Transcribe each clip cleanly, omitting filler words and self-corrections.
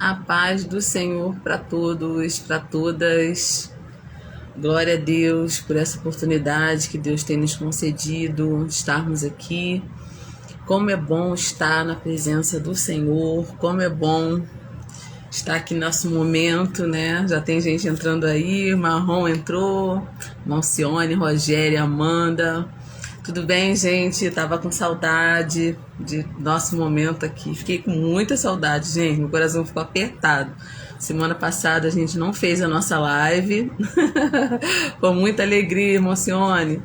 A paz do Senhor para todos, para todas. Glória a Deus por essa oportunidade que Deus tem nos concedido, estarmos aqui. Como é bom estar na presença do Senhor, como é bom estar aqui no nosso momento, né? Já tem gente entrando aí, Marrom entrou, Malcione, Rogério, Amanda. Tudo bem, gente? Tava com saudade de nosso momento aqui. Fiquei com muita saudade, gente. Meu coração ficou apertado. Semana passada a gente não fez a nossa live. Com muita alegria, Emocione.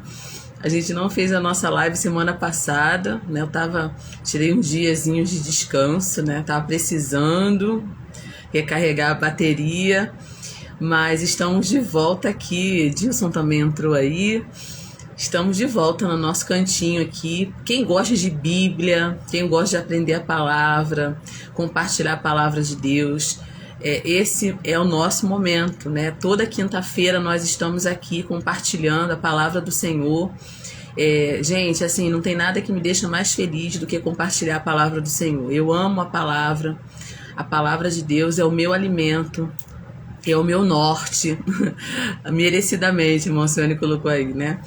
A gente não fez a nossa live semana passada, né? Tirei uns diazinhos de descanso, né? Tava precisando recarregar a bateria. Mas estamos de volta aqui. Edilson também entrou aí. Estamos de volta no nosso cantinho aqui. Quem gosta de Bíblia, quem gosta de aprender a palavra, compartilhar a palavra de Deus, esse é o nosso momento, né? Toda quinta-feira nós estamos aqui compartilhando a palavra do Senhor. Gente, assim, não tem nada que me deixa mais feliz do que compartilhar a palavra do Senhor. Eu amo a palavra de Deus é o meu alimento, é o meu norte, merecidamente, irmão Cione colocou aí, né?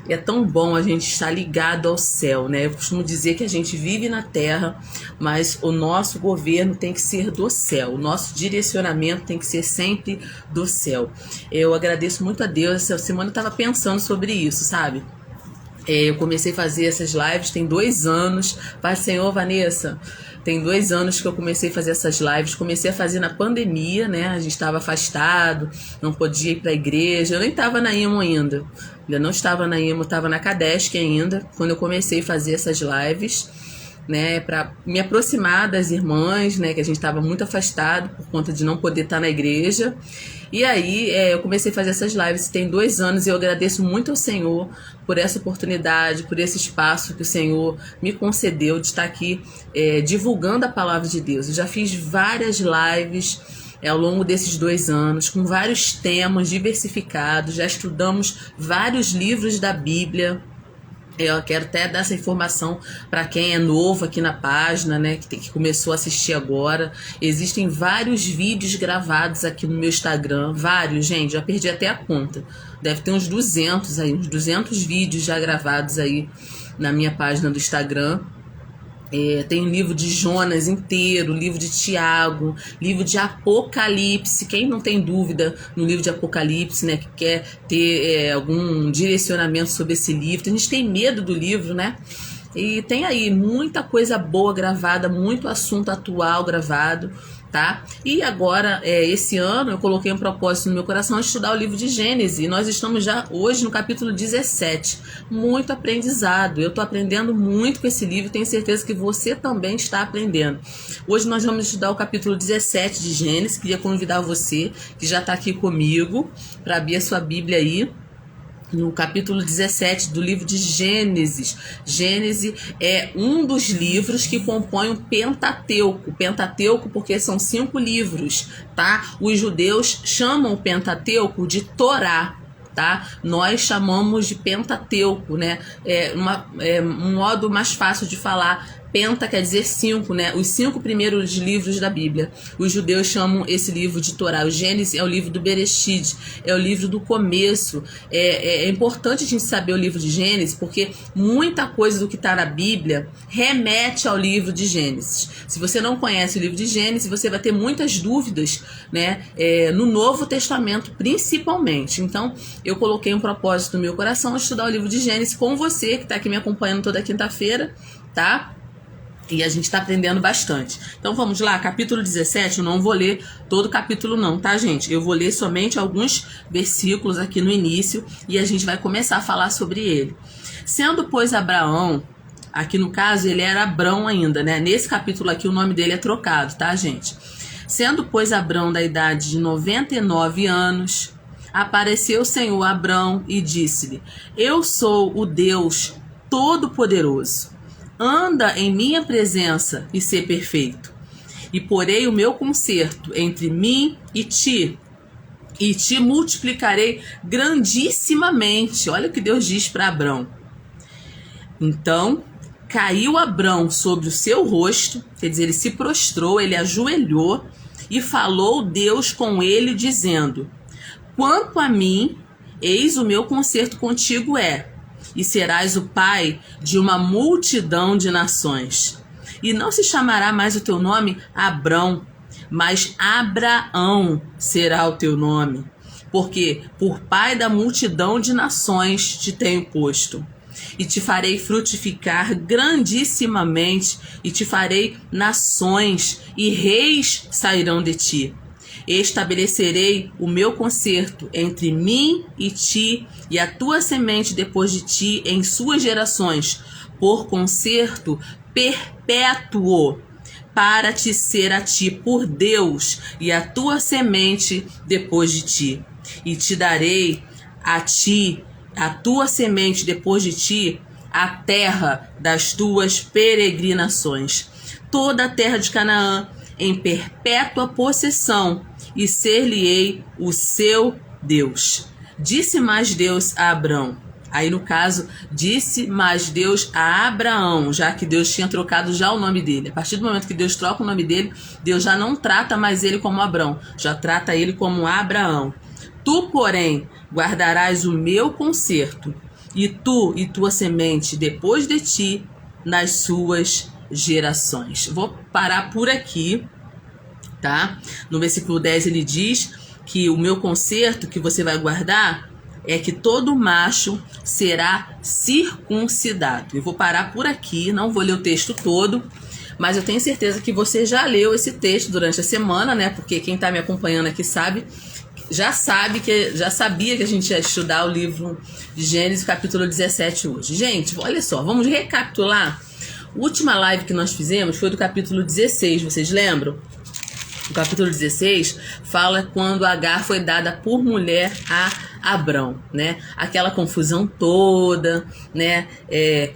É tão bom a gente estar ligado ao céu, né? Eu costumo dizer que a gente vive na terra, mas o nosso governo tem que ser do céu. O nosso direcionamento tem que ser sempre do céu. Eu agradeço muito a Deus. Essa semana eu estava pensando sobre isso, sabe? Eu comecei a fazer essas lives tem 2 anos. Pai Senhor, Vanessa, tem 2 anos que eu comecei a fazer essas lives. Comecei a fazer na pandemia, né? A gente estava afastado, não podia ir para a igreja. Eu nem estava na IMO ainda. Ainda não estava na IMO, estava na Cadesc ainda, quando eu comecei a fazer essas lives, né? Para me aproximar das irmãs, né? Que a gente estava muito afastado por conta de não poder estar na igreja. E aí eu comecei a fazer essas lives tem 2 anos e eu agradeço muito ao Senhor por essa oportunidade, por esse espaço que o Senhor me concedeu de estar aqui divulgando a palavra de Deus. Eu já fiz várias lives ao longo desses 2 anos, com vários temas diversificados, já estudamos vários livros da Bíblia. Eu quero até dar essa informação para quem é novo aqui na página, né, que começou a assistir agora. Existem vários vídeos gravados aqui no meu Instagram, vários, gente, já perdi até a conta. Deve ter uns 200 aí, uns 200 vídeos já gravados aí na minha página do Instagram. Tem o livro de Jonas inteiro, livro de Tiago, livro de Apocalipse. Quem não tem dúvida no livro de Apocalipse, né, que quer ter algum direcionamento sobre esse livro. A gente tem medo do livro, né? E tem aí muita coisa boa gravada, muito assunto atual gravado, tá? E agora, esse ano, eu coloquei um propósito no meu coração de estudar o livro de Gênesis. E nós estamos já hoje no capítulo 17. Muito aprendizado. Eu estou aprendendo muito com esse livro. Tenho certeza que você também está aprendendo. Hoje nós vamos estudar o capítulo 17 de Gênesis. Queria convidar você, que já está aqui comigo, para abrir a sua Bíblia aí. No capítulo 17 do livro de Gênesis. Gênesis é um dos livros que compõem o Pentateuco. Pentateuco porque são 5 livros, tá? Os judeus chamam o Pentateuco de Torá, tá? Nós chamamos de Pentateuco, né? Um modo mais fácil de falar. Penta quer dizer 5, né? Os 5 primeiros livros da Bíblia. Os judeus chamam esse livro de Torá. O Gênesis é o livro do Bereshit, é o livro do começo. É importante a gente saber o livro de Gênesis, porque muita coisa do que está na Bíblia remete ao livro de Gênesis. Se você não conhece o livro de Gênesis, você vai ter muitas dúvidas, né? No Novo Testamento, principalmente. Então, eu coloquei um propósito no meu coração de estudar o livro de Gênesis com você, que está aqui me acompanhando toda quinta-feira, tá? E a gente está aprendendo bastante. Então vamos lá, capítulo 17, eu não vou ler todo o capítulo não, tá, gente? Eu vou ler somente alguns versículos aqui no início e a gente vai começar a falar sobre ele. Sendo, pois, Abraão, aqui no caso ele era Abrão ainda, né? Nesse capítulo aqui o nome dele é trocado, tá, gente? Sendo, pois, Abrão da idade de 99 anos, apareceu o Senhor a Abrão e disse-lhe: Eu sou o Deus Todo-Poderoso. Anda em minha presença e ser perfeito. E porei o meu concerto entre mim e te multiplicarei grandissimamente. Olha o que Deus diz para Abrão. Então caiu Abrão sobre o seu rosto, quer dizer, ele se prostrou, ele ajoelhou E falou Deus com ele, dizendo: quanto a mim, eis o meu concerto contigo e serás o pai de uma multidão de nações. E não se chamará mais o teu nome Abrão, mas Abraão será o teu nome, porque por pai da multidão de nações te tenho posto. E te farei frutificar grandissimamente, e te farei nações, e reis sairão de ti. Estabelecerei o meu concerto entre mim e ti, e a tua semente depois de ti em suas gerações, por concerto perpétuo, para te ser a ti por Deus, e a tua semente depois de ti. E te darei a ti, a tua semente depois de ti, a terra das tuas peregrinações, toda a terra de Canaã, em perpétua possessão, e ser-lhe-ei o seu Deus. Disse mais Deus a Abrão. Aí, no caso, disse mais Deus a Abraão, já que Deus tinha trocado já o nome dele. A partir do momento que Deus troca o nome dele, Deus já não trata mais ele como Abrão, já trata ele como Abraão. Tu, porém, guardarás o meu concerto, e tu e tua semente depois de ti, nas suas gerações. Vou parar por aqui, tá? No versículo 10 ele diz que o meu concerto que você vai guardar é que todo macho será circuncidado. Eu vou parar por aqui, não vou ler o texto todo, mas eu tenho certeza que você já leu esse texto durante a semana, né? Porque quem está me acompanhando aqui já sabia que a gente ia estudar o livro de Gênesis, capítulo 17 hoje. Gente, olha só, vamos recapitular. A última live que nós fizemos foi do capítulo 16, vocês lembram? O capítulo 16 fala quando Agar foi dada por mulher a Abrão, né? Aquela confusão toda, né?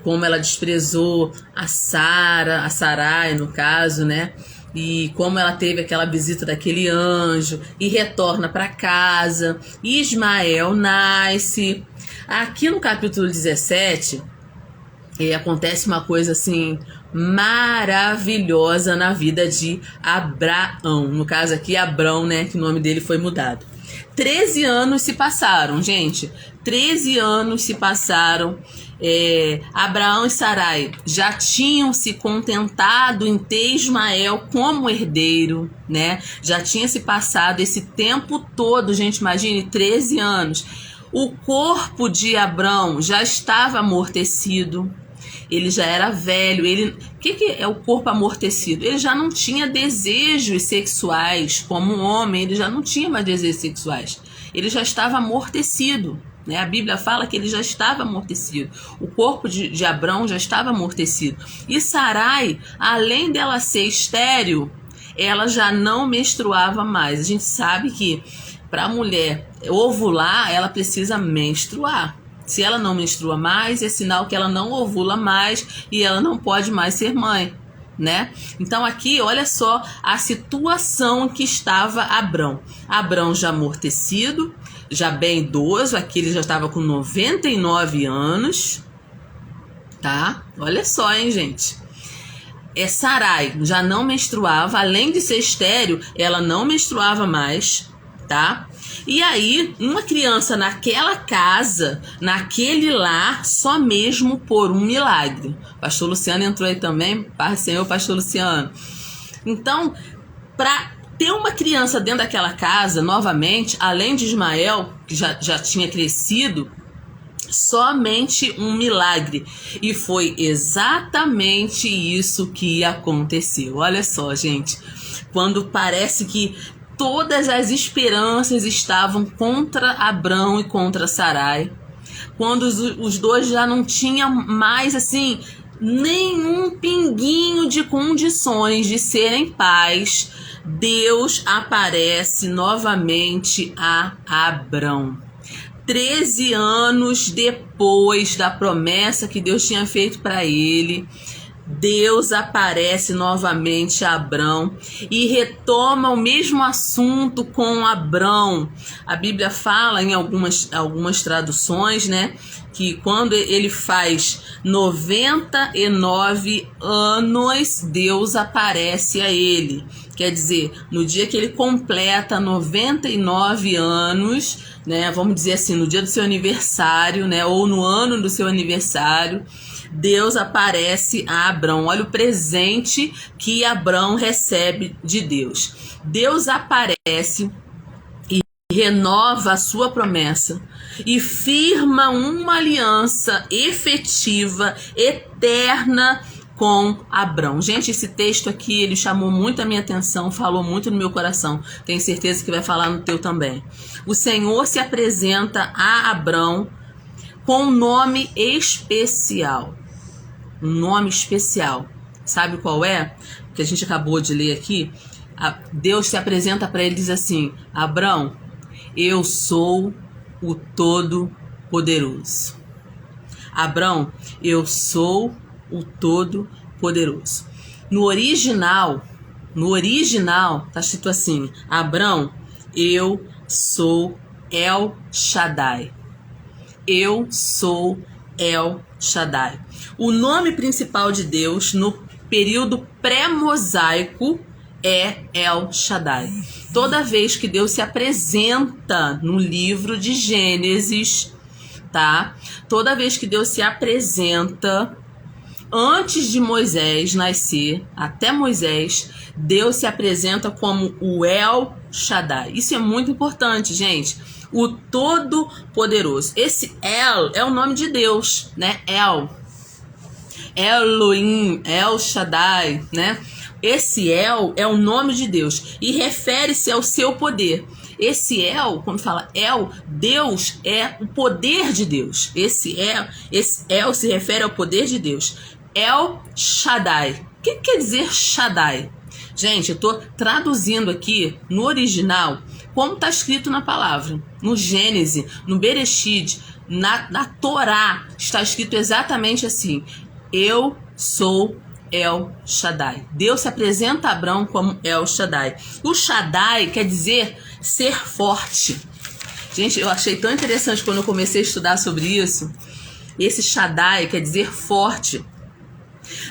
Como ela desprezou a Sarai, no caso, né? E como ela teve aquela visita daquele anjo e retorna para casa. Ismael nasce. Aqui no capítulo 17 acontece uma coisa assim maravilhosa na vida de Abraão. No caso aqui, Abrão, né? Que o nome dele foi mudado. 13 anos se passaram, gente. 13 anos se passaram. Abraão e Sarai já tinham se contentado em ter Ismael como herdeiro, né? Já tinha se passado esse tempo todo, gente, imagine, 13 anos. O corpo de Abrão já estava amortecido. Ele já era velho. O que é o corpo amortecido? Ele já não tinha desejos sexuais como um homem. Ele já não tinha mais desejos sexuais. Ele já estava amortecido, né? A Bíblia fala que ele já estava amortecido. O corpo de Abrão já estava amortecido. E Sarai, além dela ser estéril, ela já não menstruava mais. A gente sabe que para a mulher ovular, ela precisa menstruar. Se ela não menstrua mais, é sinal que ela não ovula mais e ela não pode mais ser mãe, né? Então aqui, olha só a situação que estava Abrão. Abrão já amortecido, já bem idoso, aqui ele já estava com 99 anos, tá? Olha só, hein, gente? Sarai já não menstruava, além de ser estéril, ela não menstruava mais, tá? E aí, uma criança naquela casa, naquele lar, só mesmo por um milagre. O pastor Luciano entrou aí também, Paz do Senhor, pastor Luciano. Então, para ter uma criança dentro daquela casa, novamente, além de Ismael, que já tinha crescido, somente um milagre. E foi exatamente isso que aconteceu. Olha só, gente, quando parece que todas as esperanças estavam contra Abrão e contra Sarai, quando os dois já não tinham mais, assim, nenhum pinguinho de condições de serem pais, Deus aparece novamente a Abrão. 13 anos depois da promessa que Deus tinha feito para ele, Deus aparece novamente a Abrão e retoma o mesmo assunto com Abrão. A Bíblia fala em algumas traduções, né, que quando ele faz 99 anos, Deus aparece a ele. Quer dizer, no dia que ele completa 99 anos, né, vamos dizer assim, no dia do seu aniversário, né, ou no ano do seu aniversário, Deus aparece a Abrão. Olha o presente que Abrão recebe de Deus. Deus aparece e renova a sua promessa e firma uma aliança efetiva, eterna com Abrão. Gente, esse texto aqui, ele chamou muito a minha atenção, falou muito no meu coração. Tenho certeza que vai falar no teu também. O Senhor se apresenta a Abrão com um nome especial. Um nome especial. Sabe qual é? Que a gente acabou de ler aqui. Deus se apresenta para ele e diz assim: Abrão, eu sou o Todo-Poderoso. Abrão, eu sou o Todo-Poderoso. No original, tá escrito assim: Abrão, eu sou El Shaddai. Eu sou El Shaddai. O nome principal de Deus no período pré-mosaico é El Shaddai. Toda vez que Deus se apresenta no livro de Gênesis, tá? Toda vez que Deus se apresenta antes de Moisés nascer, até Moisés, Deus se apresenta como o El Shaddai. Isso é muito importante, gente. O Todo-Poderoso. Esse El é o nome de Deus, né? Elohim, El Shaddai, né? Esse El é o nome de Deus e refere-se ao seu poder. Esse El, quando fala El, Deus é o poder de Deus. Esse El se refere ao poder de Deus. El Shaddai. O que quer dizer Shaddai? Gente, eu estou traduzindo aqui no original como está escrito na palavra. No Gênesis, no Bereshit, na Torá, está escrito exatamente assim: eu sou El Shaddai. Deus se apresenta a Abrão como El Shaddai. O Shaddai quer dizer ser forte. Gente, eu achei tão interessante quando eu comecei a estudar sobre isso. Esse Shaddai quer dizer forte.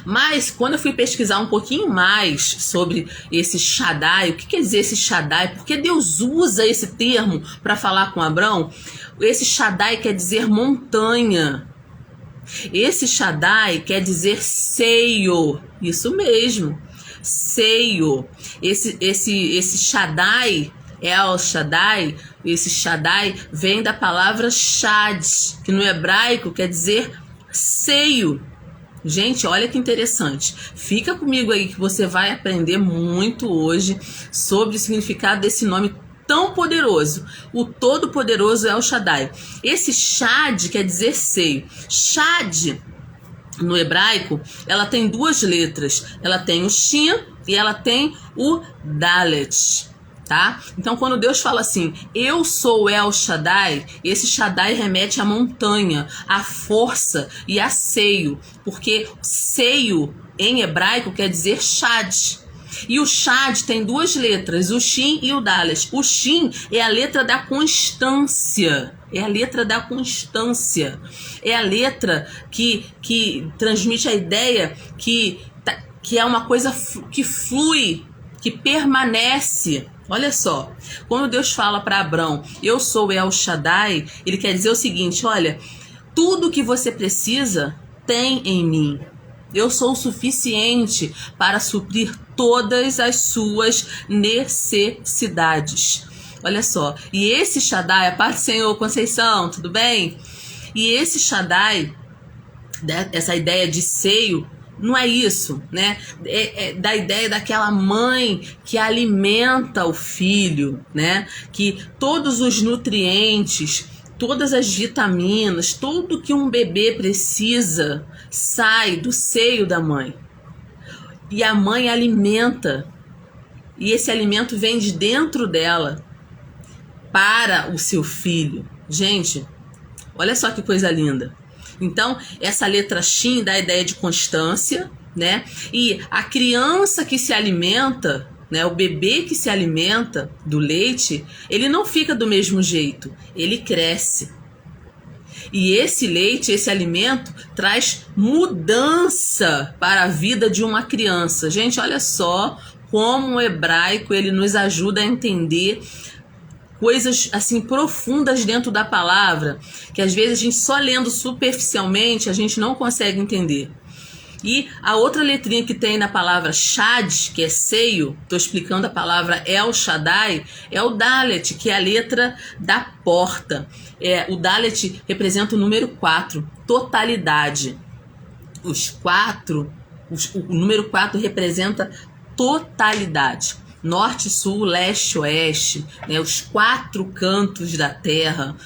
Mas quando eu fui pesquisar um pouquinho mais sobre esse Shaddai, o que quer dizer esse Shaddai? Por que Deus usa esse termo para falar com Abrão? Esse Shaddai quer dizer montanha. Esse Shaddai quer dizer seio. Isso mesmo, seio. Esse Shaddai, El Shaddai, esse Shaddai vem da palavra Shad, que no hebraico quer dizer seio. Gente, olha que interessante. Fica comigo aí que você vai aprender muito hoje sobre o significado desse nome tão poderoso. O Todo-Poderoso é o Shaddai. Esse Shad quer dizer seio. Shad, no hebraico, ela tem duas letras. Ela tem o Shin e ela tem o Dalet. Tá? Então, quando Deus fala assim, eu sou El Shaddai, esse Shaddai remete à montanha, à força e a seio, porque seio em hebraico quer dizer Shad. E o Shad tem duas letras, o Shin e o Dalet. O Shin é a letra da constância. É a letra da constância. É a letra que transmite a ideia que é uma coisa que flui, que permanece. Olha só, quando Deus fala para Abrão, eu sou El Shaddai, ele quer dizer o seguinte: olha, tudo que você precisa tem em mim. Eu sou o suficiente para suprir todas as suas necessidades. Olha só, e esse Shaddai, a paz do Senhor, Conceição, tudo bem? E esse Shaddai, essa ideia de seio, não é isso, né? É da ideia daquela mãe que alimenta o filho, né? Que todos os nutrientes, todas as vitaminas, tudo que um bebê precisa sai do seio da mãe. E a mãe alimenta. E esse alimento vem de dentro dela para o seu filho. Gente, olha só que coisa linda. Então, essa letra Shin dá a ideia de constância, né? E a criança que se alimenta, né, o bebê que se alimenta do leite, ele não fica do mesmo jeito, ele cresce. E esse leite, esse alimento, traz mudança para a vida de uma criança. Gente, olha só como o hebraico ele nos ajuda a entender coisas assim profundas dentro da palavra, que às vezes a gente só lendo superficialmente a gente não consegue entender. E a outra letrinha que tem na palavra Shad, que é seio, estou explicando a palavra El Shaddai, é o Dalet, que é a letra da porta. O Dalet representa o número 4, totalidade. O número 4 representa totalidade. Norte, sul, leste, oeste, né, os 4 cantos da terra.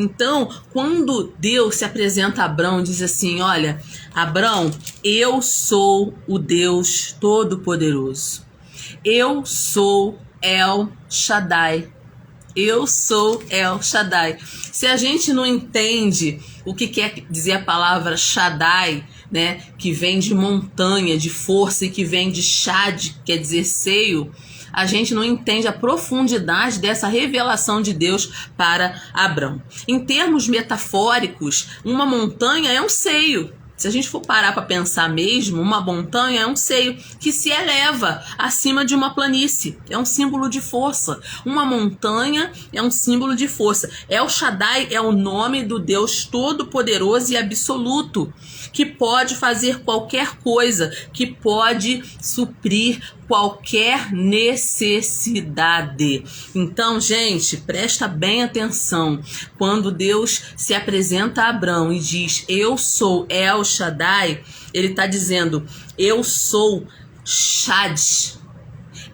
Então, quando Deus se apresenta a Abrão, diz assim, olha, Abrão, eu sou o Deus Todo-Poderoso. Eu sou El Shaddai. Eu sou El Shaddai. Se a gente não entende o que quer dizer a palavra Shaddai, né, que vem de montanha, de força, e que vem de Shad, quer dizer seio, a gente não entende a profundidade dessa revelação de Deus para Abrão. Em termos metafóricos, uma montanha é um seio. Se a gente for parar para pensar mesmo, uma montanha é um seio que se eleva acima de uma planície. É um símbolo de força. Uma montanha é um símbolo de força. El Shaddai é o nome do Deus Todo-Poderoso e Absoluto, que pode fazer qualquer coisa, que pode suprir qualquer necessidade. Então, gente, presta bem atenção. Quando Deus se apresenta a Abrão e diz, eu sou El Shaddai, ele está dizendo, eu sou Shad.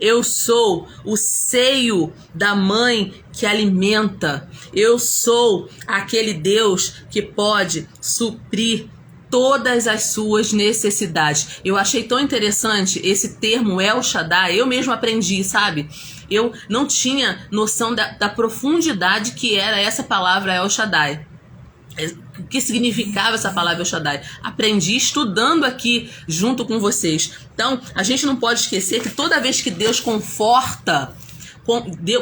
Eu sou o seio da mãe que alimenta. Eu sou aquele Deus que pode suprir todas as suas necessidades. Eu achei tão interessante esse termo El Shaddai, eu mesmo aprendi, sabe? Eu não tinha noção da profundidade que era essa palavra El Shaddai. O que significava essa palavra El Shaddai? Aprendi estudando aqui junto com vocês. Então, a gente não pode esquecer que toda vez que Deus conforta,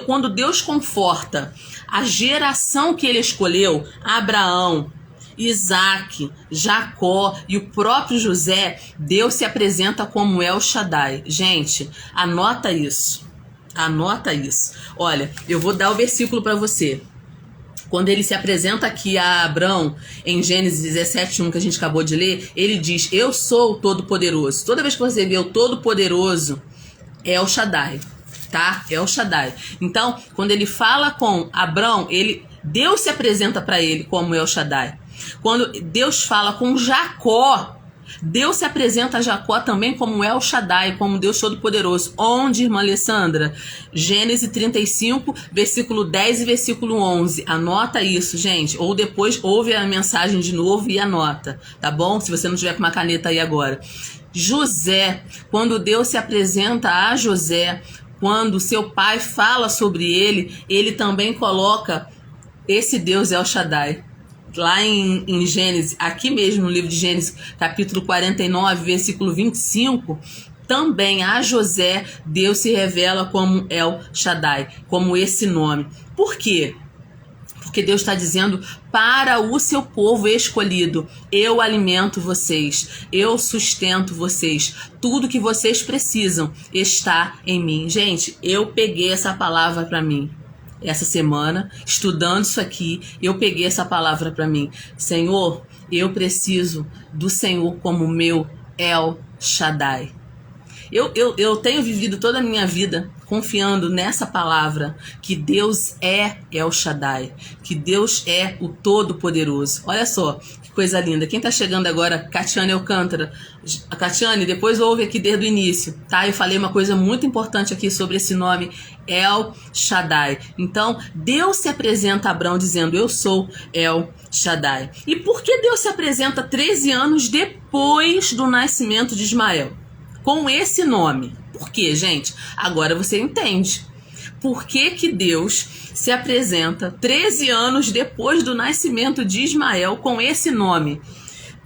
quando Deus conforta a geração que ele escolheu, Abraão, Isaac, Jacó e o próprio José, Deus se apresenta como El Shaddai. Gente, anota isso. Anota isso. Olha, eu vou dar o versículo para você. Quando ele se apresenta aqui a Abrão, em Gênesis 17:1, que a gente acabou de ler, ele diz, eu sou o Todo-Poderoso. Toda vez que você vê o Todo-Poderoso, é El Shaddai, tá? É El Shaddai. Então, quando ele fala com Abrão, Deus se apresenta para ele como El Shaddai. Quando Deus fala com Jacó, Deus se apresenta a Jacó também como El Shaddai, como Deus Todo-Poderoso. Onde, irmã Alessandra? Gênesis 35, versículo 10 e versículo 11. Anota isso, gente. Ou depois ouve a mensagem de novo e anota, tá bom? Se você não tiver com uma caneta aí agora. José, quando Deus se apresenta a José, quando seu pai fala sobre ele também coloca esse Deus El Shaddai. Lá em Gênesis, aqui mesmo no livro de Gênesis, capítulo 49, versículo 25, também a José, Deus se revela como El Shaddai, como esse nome. Por quê? Porque Deus está dizendo para o seu povo escolhido, eu alimento vocês, eu sustento vocês, tudo que vocês precisam está em mim. Gente, eu peguei essa palavra para mim. Essa semana, estudando isso aqui, eu peguei essa palavra para mim. Senhor, eu preciso do Senhor como meu El Shaddai. Eu tenho vivido toda a minha vida confiando nessa palavra, que Deus é El Shaddai, que Deus é o Todo-Poderoso. Olha só, que coisa linda. Quem tá chegando agora, Catiane Alcântara. A Catiane, depois ouve aqui desde o início, tá? Eu falei uma coisa muito importante aqui sobre esse nome, El Shaddai. Então, Deus se apresenta a Abrão dizendo, eu sou El Shaddai. E por que Deus se apresenta 13 anos depois do nascimento de Ismael com esse nome? Por quê, gente? Agora você entende. Por que Deus se apresenta 13 anos depois do nascimento de Ismael com esse nome?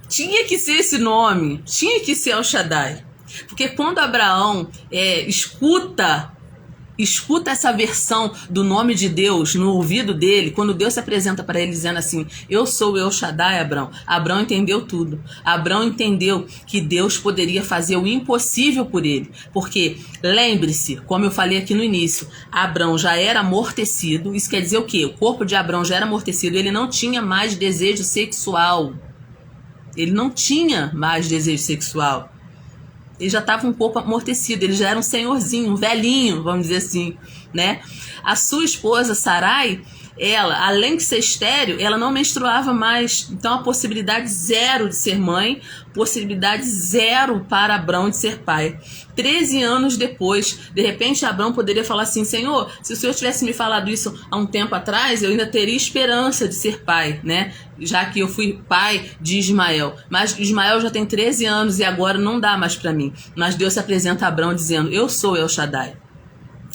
Tinha que ser esse nome, tinha que ser El Shaddai. Porque quando Abraão escuta essa versão do nome de Deus no ouvido dele, quando Deus se apresenta para ele dizendo assim, eu sou o El Shaddai, Abraão. Abraão entendeu tudo. Abraão entendeu que Deus poderia fazer o impossível por ele. Porque, lembre-se, como eu falei aqui no início, Abraão já era amortecido. Isso quer dizer o quê? O corpo de Abraão já era amortecido. Ele não tinha mais desejo sexual. Ele não tinha mais desejo sexual. Ele já estava um pouco amortecido, ele já era um senhorzinho, um velhinho, vamos dizer assim, né? A sua esposa, Sarai, ela, além de ser estéril, ela não menstruava mais. Então, a possibilidade zero de ser mãe, possibilidade zero para Abrão de ser pai. 13 anos depois, de repente, Abrão poderia falar assim, Senhor, se o Senhor tivesse me falado isso há um tempo atrás, eu ainda teria esperança de ser pai, né? Já que eu fui pai de Ismael. Mas Ismael já tem 13 anos e agora não dá mais para mim. Mas Deus se apresenta a Abrão dizendo, eu sou El Shaddai.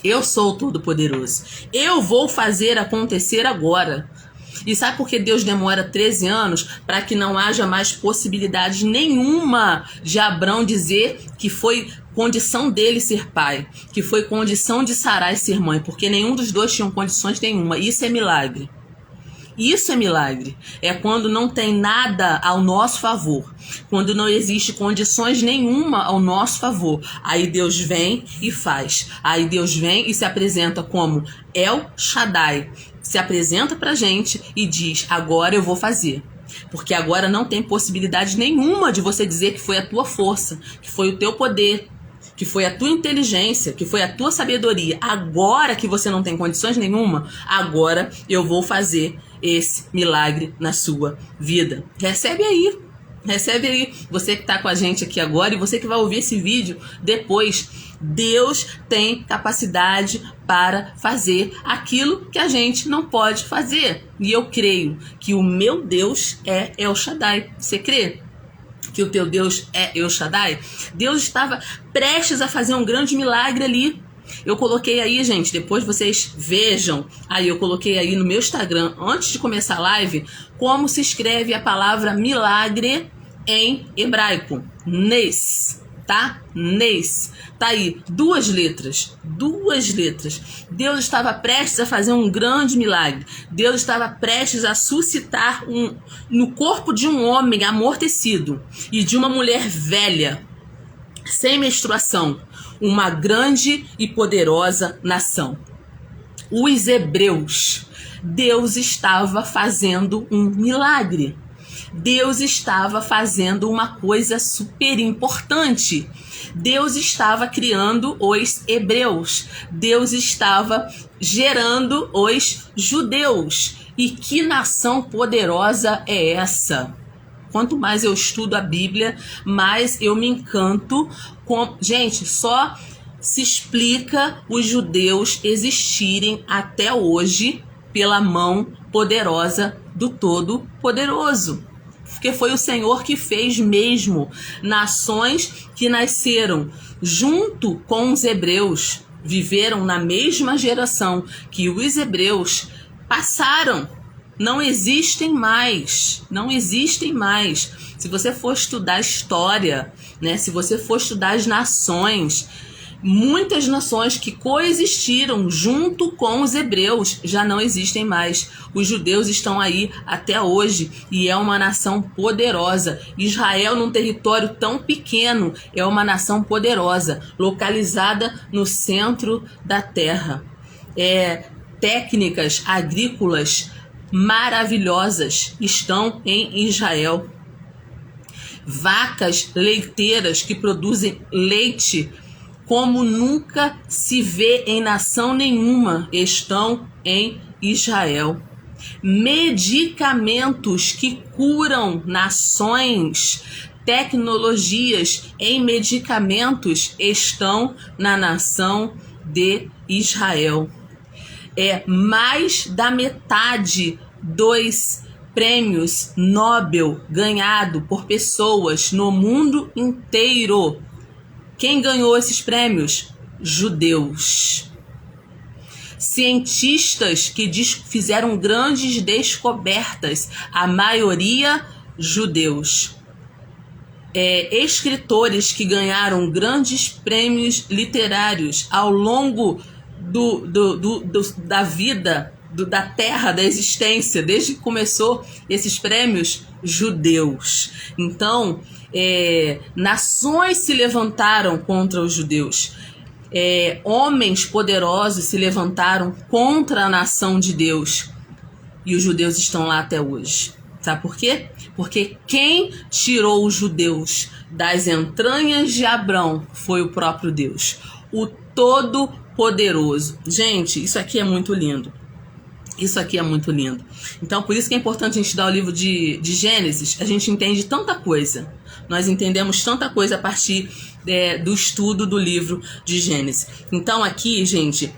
Eu sou o Todo-Poderoso. Eu vou fazer acontecer agora. E sabe por que Deus demora 13 anos? Para que não haja mais possibilidade nenhuma de Abrão dizer que foi condição dele ser pai, que foi condição de Sarai ser mãe, porque nenhum dos dois tinham condições nenhuma. Isso é milagre. Isso é milagre. É quando não tem nada ao nosso favor. Quando não existe condições nenhuma ao nosso favor. Aí Deus vem e faz. Aí Deus vem e se apresenta como El Shaddai. Se apresenta pra gente e diz, agora eu vou fazer. Porque agora não tem possibilidade nenhuma de você dizer que foi a tua força, que foi o teu poder, que foi a tua inteligência, que foi a tua sabedoria. Agora que você não tem condições nenhuma, agora eu vou fazer esse milagre na sua vida. Recebe aí. Recebe aí. Você que está com a gente aqui agora e você que vai ouvir esse vídeo depois. Deus tem capacidade para fazer aquilo que a gente não pode fazer. E eu creio que o meu Deus é El Shaddai. Você crê que o teu Deus é El Shaddai? Deus estava prestes a fazer um grande milagre ali. Eu coloquei aí, gente, depois vocês vejam. Aí eu coloquei aí no meu Instagram, antes de começar a live, como se escreve a palavra milagre em hebraico. Nes, tá? Nes. Tá aí, duas letras. Deus estava prestes a fazer um grande milagre. Deus estava prestes a suscitar no corpo de um homem amortecido e de uma mulher velha, sem menstruação, uma grande e poderosa nação. Os hebreus. Deus estava fazendo um milagre. Deus estava fazendo uma coisa super importante. Deus estava criando os hebreus. Deus estava gerando os judeus. E que nação poderosa é essa? Quanto mais eu estudo a Bíblia, mais eu me encanto com... Gente, só se explica os judeus existirem até hoje pela mão poderosa do Todo-Poderoso. Porque foi o Senhor que fez mesmo. Nações que nasceram junto com os hebreus, viveram na mesma geração que os hebreus passaram. Não existem mais. Se você for estudar história, né? Se você for estudar as nações, muitas nações que coexistiram junto com os hebreus já não existem mais. Os judeus estão aí até hoje e é uma nação poderosa. Israel, num território tão pequeno, é uma nação poderosa, localizada no centro da terra. Técnicas agrícolas maravilhosas estão em Israel. Vacas leiteiras que produzem leite como nunca se vê em nação nenhuma estão em Israel. Medicamentos que curam nações, tecnologias em medicamentos estão na nação de Israel. Mais da metade dos prêmios Nobel ganhado por pessoas no mundo inteiro. Quem ganhou esses prêmios? Judeus. Cientistas que fizeram grandes descobertas, a maioria judeus. escritores que ganharam grandes prêmios literários ao longo da vida, da terra, da existência, desde que começou esses prêmios? Judeus. Então, nações se levantaram contra os judeus. Homens poderosos se levantaram contra a nação de Deus. E os judeus estão lá até hoje. Sabe por quê? Porque quem tirou os judeus das entranhas de Abrão foi o próprio Deus, o Todo-Poderoso. Gente, isso aqui é muito lindo. Isso aqui é muito lindo. Então, por isso que é importante a gente estudar o livro de Gênesis. A gente entende tanta coisa. Nós entendemos tanta coisa a partir do estudo do livro de Gênesis. Então, aqui, gente,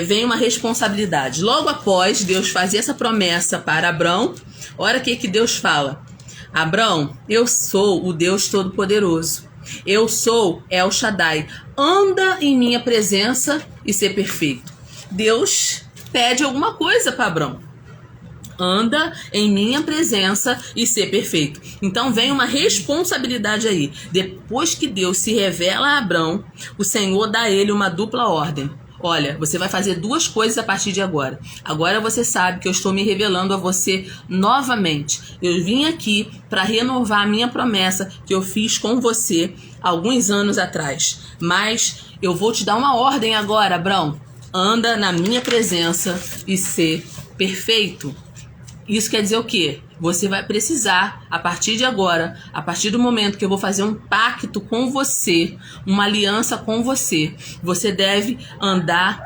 vem uma responsabilidade. Logo após Deus fazer essa promessa para Abrão, olha o que Deus fala. Abrão, eu sou o Deus Todo-Poderoso. Eu sou El Shaddai. Anda em minha presença e ser perfeito. Deus pede alguma coisa para Abrão. Anda em minha presença e ser perfeito. Então vem uma responsabilidade aí. Depois que Deus se revela a Abrão, o Senhor dá a ele uma dupla ordem. Olha, você vai fazer duas coisas a partir de agora. Agora você sabe que eu estou me revelando a você novamente. Eu vim aqui para renovar a minha promessa que eu fiz com você alguns anos atrás. Mas eu vou te dar uma ordem agora, Abrão. Anda na minha presença e ser perfeito. Isso quer dizer o quê? Você vai precisar, a partir de agora, a partir do momento que eu vou fazer um pacto com você, uma aliança com você, você deve andar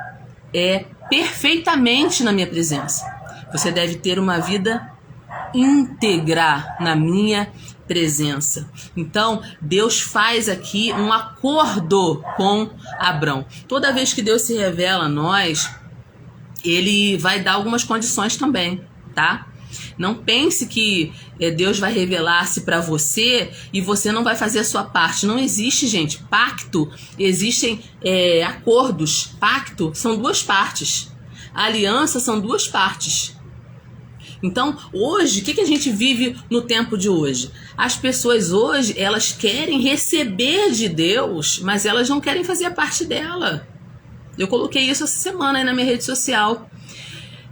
perfeitamente na minha presença. Você deve ter uma vida íntegra na minha presença. Então, Deus faz aqui um acordo com Abrão. Toda vez que Deus se revela a nós, Ele vai dar algumas condições também, tá? Não pense que Deus vai revelar-se para você e você não vai fazer a sua parte. Não existe, gente. Pacto, existem acordos. Pacto são duas partes. A aliança são duas partes. Então, hoje, o que a gente vive no tempo de hoje? As pessoas hoje, elas querem receber de Deus, mas elas não querem fazer a parte dela. Eu coloquei isso essa semana aí na minha rede social.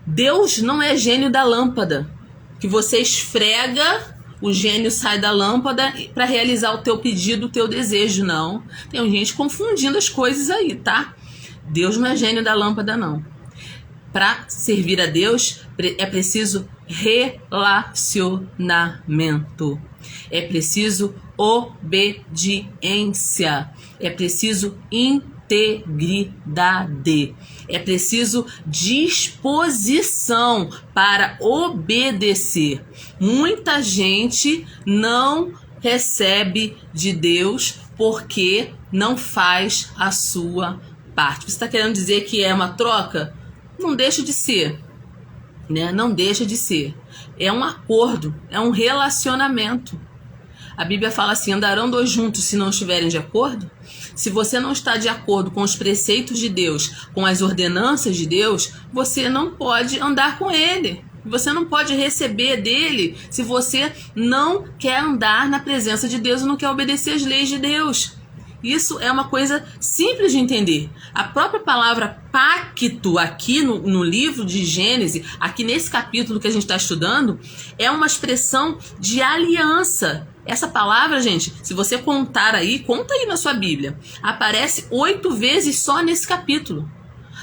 Deus não é gênio da lâmpada, que você esfrega, o gênio sai da lâmpada para realizar o teu pedido, o teu desejo, não. Tem gente confundindo as coisas aí, tá? Deus não é gênio da lâmpada, não. Para servir a Deus é preciso relacionamento, é preciso obediência, é preciso integridade, é preciso disposição para obedecer. Muita gente não recebe de Deus porque não faz a sua parte. Você está querendo dizer que é uma troca? Não deixa de ser, né? Não deixa de ser. É um acordo, é um relacionamento. A Bíblia fala assim: andarão dois juntos se não estiverem de acordo? Se você não está de acordo com os preceitos de Deus, com as ordenanças de Deus, você não pode andar com Ele. Você não pode receber dele se você não quer andar na presença de Deus e não quer obedecer às leis de Deus. Isso é uma coisa simples de entender. A própria palavra pacto aqui no livro de Gênesis, aqui nesse capítulo que a gente está estudando, é uma expressão de aliança. Essa palavra, gente, se você contar aí, conta aí na sua Bíblia, aparece 8 vezes só nesse capítulo.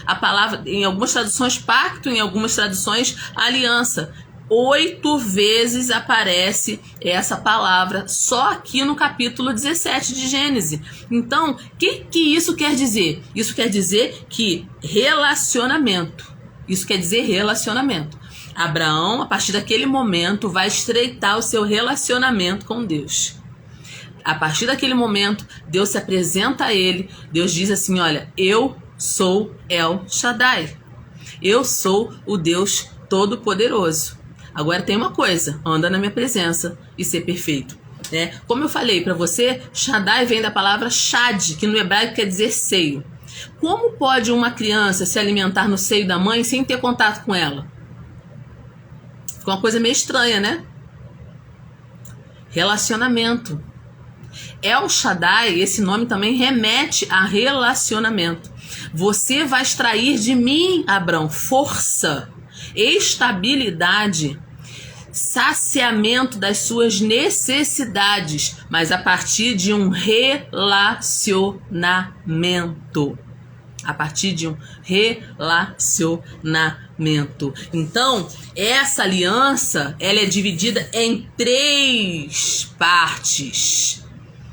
A palavra, em algumas traduções, pacto, em algumas traduções, aliança. 8 vezes aparece essa palavra só aqui no capítulo 17 de Gênesis. Então, o que isso quer dizer? Isso quer dizer que relacionamento. Isso quer dizer relacionamento. Abraão, a partir daquele momento, vai estreitar o seu relacionamento com Deus. A partir daquele momento, Deus se apresenta a ele. Deus diz assim: olha, eu sou El Shaddai. Eu sou o Deus Todo-Poderoso. Agora tem uma coisa: anda na minha presença e ser perfeito. Como eu falei para você, Shaddai vem da palavra Shad, que no hebraico quer dizer seio. Como pode uma criança se alimentar no seio da mãe sem ter contato com ela? Fica uma coisa meio estranha, né? Relacionamento. El Shaddai, esse nome também remete a relacionamento. Você vai extrair de mim, Abrão, força, estabilidade, saciamento das suas necessidades, mas a partir de um relacionamento. A partir de um relacionamento. Então, essa aliança, ela é dividida em 3 partes.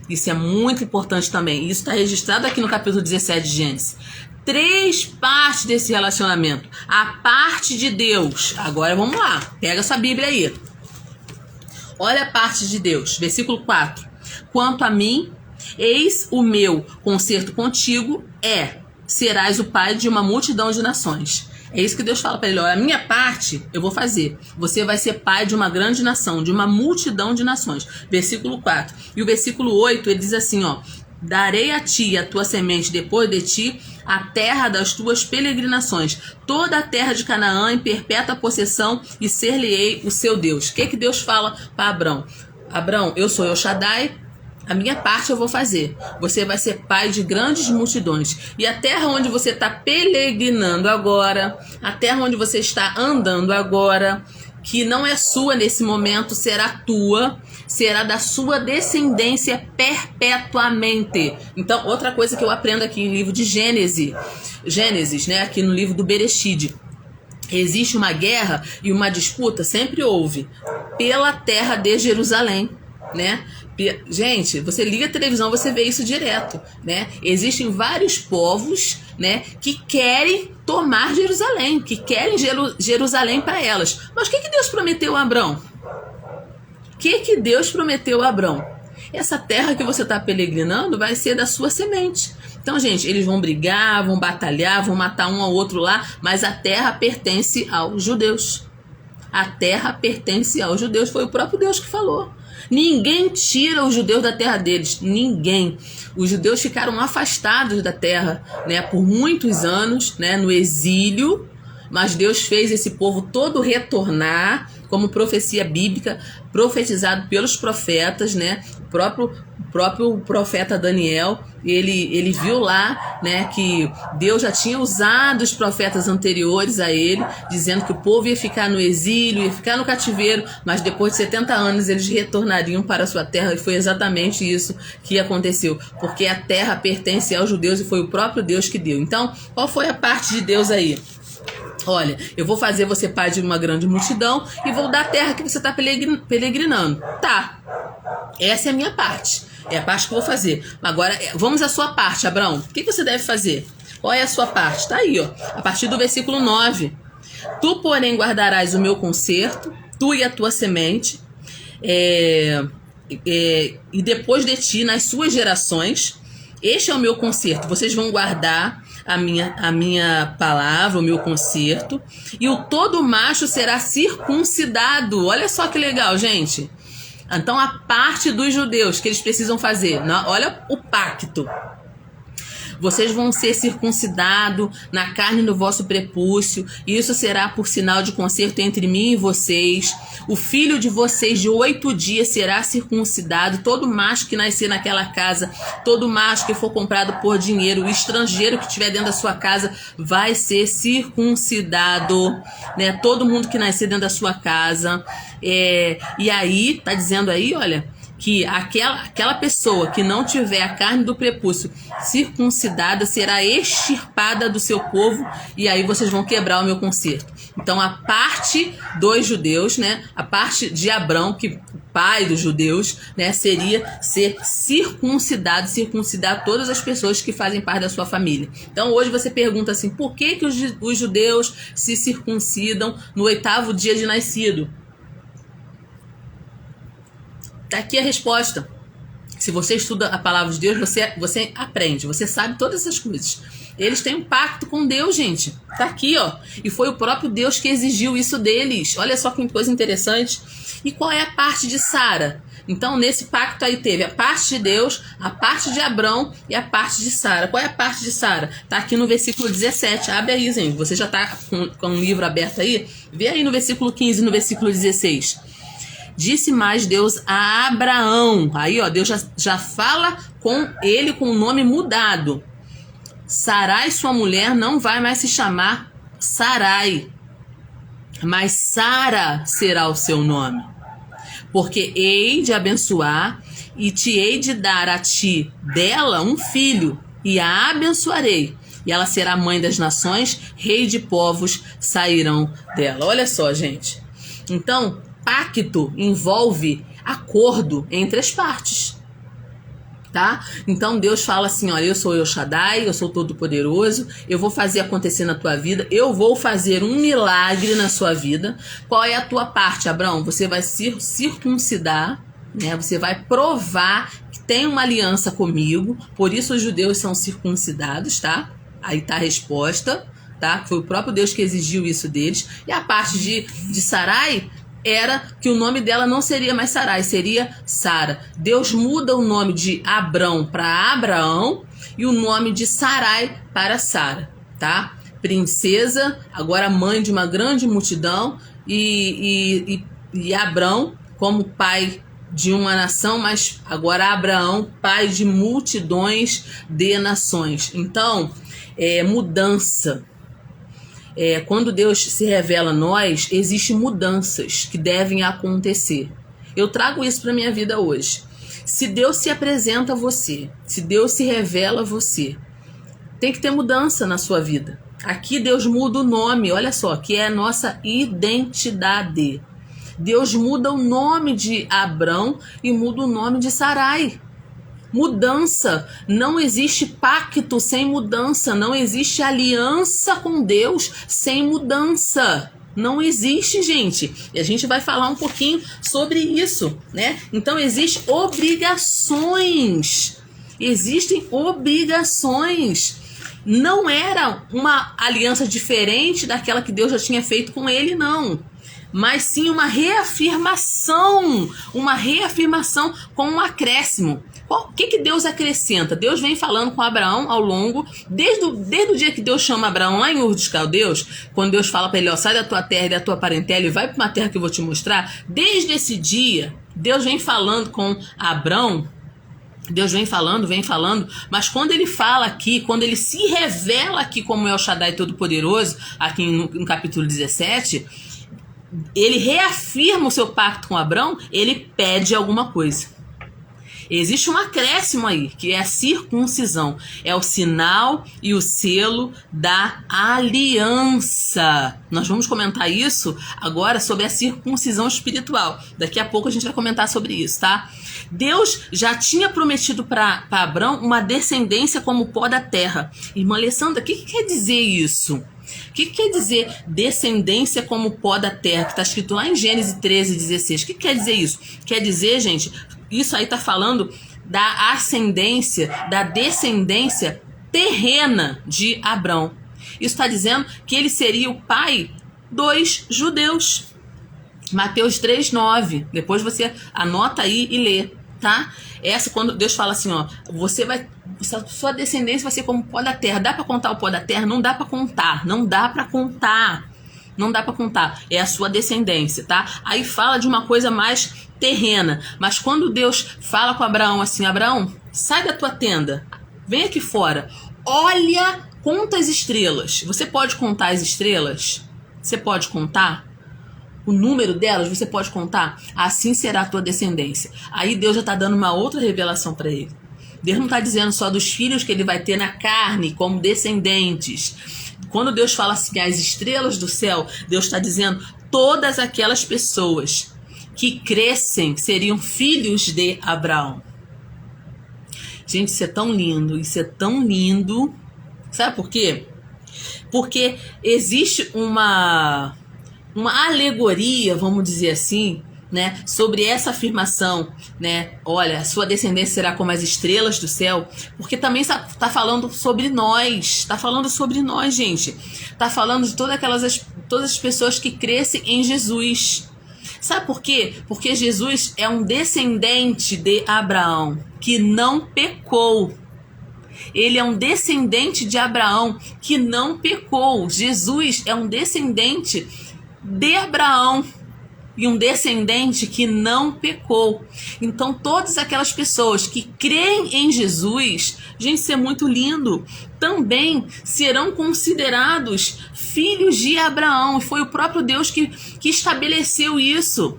Isso é muito importante também. Isso está registrado aqui no capítulo 17 de Gênesis. 3 partes desse relacionamento. A parte de Deus. Agora vamos lá. Pega sua Bíblia aí. Olha a parte de Deus. Versículo 4. Quanto a mim, eis o meu concerto contigo serás o pai de uma multidão de nações. É isso que Deus fala para ele. Olha, a minha parte eu vou fazer. Você vai ser pai de uma grande nação, de uma multidão de nações. Versículo 4. E o versículo 8, ele diz assim, ó. Darei a ti e a tua semente depois de ti a terra das tuas peregrinações, toda a terra de Canaã em perpétua possessão, e ser-lhe-ei o seu Deus. O que Deus fala para Abrão? Abrão, eu sou El Shaddai, a minha parte eu vou fazer. Você vai ser pai de grandes multidões. E a terra onde você está peregrinando agora, a terra onde você está andando agora, que não é sua nesse momento, será tua, será da sua descendência perpetuamente. Então, outra coisa que eu aprendo aqui no livro de Gênesis, né, aqui no livro do Bereshit, existe uma guerra e uma disputa, sempre houve, pela terra de Jerusalém, né? Gente, você liga a televisão, você vê isso direto, né? Existem vários povos, né, que querem tomar Jerusalém, que querem Jerusalém para elas. Mas o que Deus prometeu a Abrão? O que Deus prometeu a Abrão? Essa terra que você está peregrinando vai ser da sua semente. Então, gente, eles vão brigar, vão batalhar, vão matar um ao outro lá, mas a terra pertence aos judeus. A terra pertence aos judeus, foi o próprio Deus que falou. Ninguém tira os judeus da terra deles, ninguém. Os judeus ficaram afastados da terra, né, por muitos anos, né, no exílio, mas Deus fez esse povo todo retornar, como profecia bíblica, profetizado pelos profetas, né? O próprio profeta Daniel, ele viu lá, né, que Deus já tinha usado os profetas anteriores a ele, dizendo que o povo ia ficar no exílio, ia ficar no cativeiro, mas depois de 70 anos eles retornariam para a sua terra, e foi exatamente isso que aconteceu, porque a terra pertence aos judeus e foi o próprio Deus que deu. Então, qual foi a parte de Deus aí? Olha, eu vou fazer você pai de uma grande multidão e vou dar a terra que você está peregrinando. Tá, essa é a minha parte. É a parte que eu vou fazer. Agora, vamos à sua parte, Abrão. O que você deve fazer? Qual é a sua parte? Tá aí, ó. A partir do versículo 9. Tu, porém, guardarás o meu concerto, tu e a tua semente, e depois de ti, nas suas gerações, este é o meu concerto. Vocês vão guardar a minha palavra, o meu concerto, e o todo macho será circuncidado. Olha só que legal, gente. Então, a parte dos judeus que eles precisam fazer, olha o pacto. Vocês vão ser circuncidados na carne do vosso prepúcio, e isso será por sinal de concerto entre mim e vocês. O filho de vocês de 8 dias será circuncidado. Todo macho que nascer naquela casa, todo macho que for comprado por dinheiro, o estrangeiro que estiver dentro da sua casa vai ser circuncidado, né? Todo mundo que nascer dentro da sua casa. E aí, tá dizendo aí, olha, que aquela pessoa que não tiver a carne do prepúcio circuncidada será extirpada do seu povo, e aí vocês vão quebrar o meu concerto. Então, a parte dos judeus, né, a parte de Abrão, que o pai dos judeus, né, seria ser circuncidado, circuncidar todas as pessoas que fazem parte da sua família. Então, hoje você pergunta assim, por que os judeus se circuncidam no 8º dia de nascido? Tá aqui a resposta. Se você estuda a palavra de Deus, você aprende, você sabe todas essas coisas. Eles têm um pacto com Deus, gente. Tá aqui, ó. E foi o próprio Deus que exigiu isso deles. Olha só que coisa interessante. E qual é a parte de Sara? Então, nesse pacto aí teve a parte de Deus, a parte de Abrão e a parte de Sara. Qual é a parte de Sara? Tá aqui no versículo 17. Abre aí, gente. Você já tá com o livro aberto aí? Vê aí no versículo 15 e no versículo 16. Disse mais Deus a Abraão. Aí, ó, Deus já fala com ele com o nome mudado. Sarai, sua mulher, não vai mais se chamar Sarai, mas Sara será o seu nome. Porque hei de abençoar e te hei de dar a ti dela um filho, e a abençoarei. E ela será mãe das nações, rei de povos sairão dela. Olha só, gente. Então, pacto envolve acordo entre as partes. Tá? Então Deus fala assim, olha, eu sou El Shaddai, eu sou todo-poderoso, eu vou fazer acontecer na tua vida, eu vou fazer um milagre na sua vida. Qual é a tua parte, Abraão? Você vai se circuncidar, né? Você vai provar que tem uma aliança comigo, por isso os judeus são circuncidados, tá? Aí tá a resposta, tá? Foi o próprio Deus que exigiu isso deles. E a parte de Sarai era que o nome dela não seria mais Sarai, seria Sara. Deus muda o nome de Abrão para Abraão e o nome de Sarai para Sara, tá? Princesa, agora mãe de uma grande multidão, e Abrão como pai de uma nação, mas agora Abraão, pai de multidões de nações. Então, mudança. Quando Deus se revela a nós, existem mudanças que devem acontecer. Eu trago isso para minha vida hoje. Se Deus se apresenta a você, se Deus se revela a você, tem que ter mudança na sua vida. Aqui Deus muda o nome, olha só, que é a nossa identidade. Deus muda o nome de Abrão e muda o nome de Sarai. Mudança. Não existe pacto sem mudança. Não existe aliança com Deus sem mudança. Não existe, gente. E a gente vai falar um pouquinho sobre isso, né? Então, existem obrigações. Existem obrigações. Não era uma aliança diferente daquela que Deus já tinha feito com ele, não. Mas sim uma reafirmação com um acréscimo. O que Deus acrescenta? Deus vem falando com Abraão ao longo, desde o dia que Deus chama Abraão lá em Ur dos Caldeus, quando Deus fala para ele, ó, sai da tua terra e da tua parentela e vai para uma terra que eu vou te mostrar. Desde esse dia, Deus vem falando com Abraão. Deus vem falando, mas quando ele fala aqui, quando ele se revela aqui como El Shaddai Todo-Poderoso, aqui no capítulo 17, ele reafirma o seu pacto com Abraão, ele pede alguma coisa. Existe um acréscimo aí, que é a circuncisão. É o sinal e o selo da aliança. Nós vamos comentar isso agora sobre a circuncisão espiritual. Daqui a pouco a gente vai comentar sobre isso, tá? Deus já tinha prometido para Abraão uma descendência como o pó da terra. Irmã Alessandra, o que quer dizer isso? O que quer dizer descendência como o pó da terra? Que está escrito lá em Gênesis 13:16. O que quer dizer isso? Quer dizer, gente, isso aí está falando da ascendência, da descendência terrena de Abrão. Isso está dizendo que ele seria o pai dos judeus. Mateus 3:9. Depois você anota aí e lê, tá? Essa, quando Deus fala assim, ó, sua descendência vai ser como o pó da terra. Dá para contar o pó da terra? Não dá para contar. Não dá para contar. É a sua descendência, tá? Aí fala de uma coisa mais terrena. Mas quando Deus fala com Abraão assim, Abraão, sai da tua tenda, vem aqui fora, olha, conta as estrelas. Você pode contar as estrelas? Você pode contar? O número delas você pode contar? Assim será a tua descendência. Aí Deus já está dando uma outra revelação para ele. Deus não está dizendo só dos filhos que ele vai ter na carne como descendentes. Quando Deus fala assim, as estrelas do céu, Deus está dizendo todas aquelas pessoas que crescem seriam filhos de Abraão. Gente, isso é tão lindo, Sabe por quê? Porque existe uma alegoria, vamos dizer assim, né, sobre essa afirmação, né? Olha, a sua descendência será como as estrelas do céu, porque também está falando sobre nós, gente. Está falando de todas as pessoas que crescem em Jesus. Sabe por quê? Porque Jesus é um descendente de Abraão, que não pecou. Ele é um descendente de Abraão, que não pecou. Jesus é um descendente de Abraão. e um descendente que não pecou. Então, todas aquelas pessoas que creem em Jesus, gente, isso é muito lindo, também serão considerados filhos de Abraão. Foi o próprio Deus que estabeleceu isso.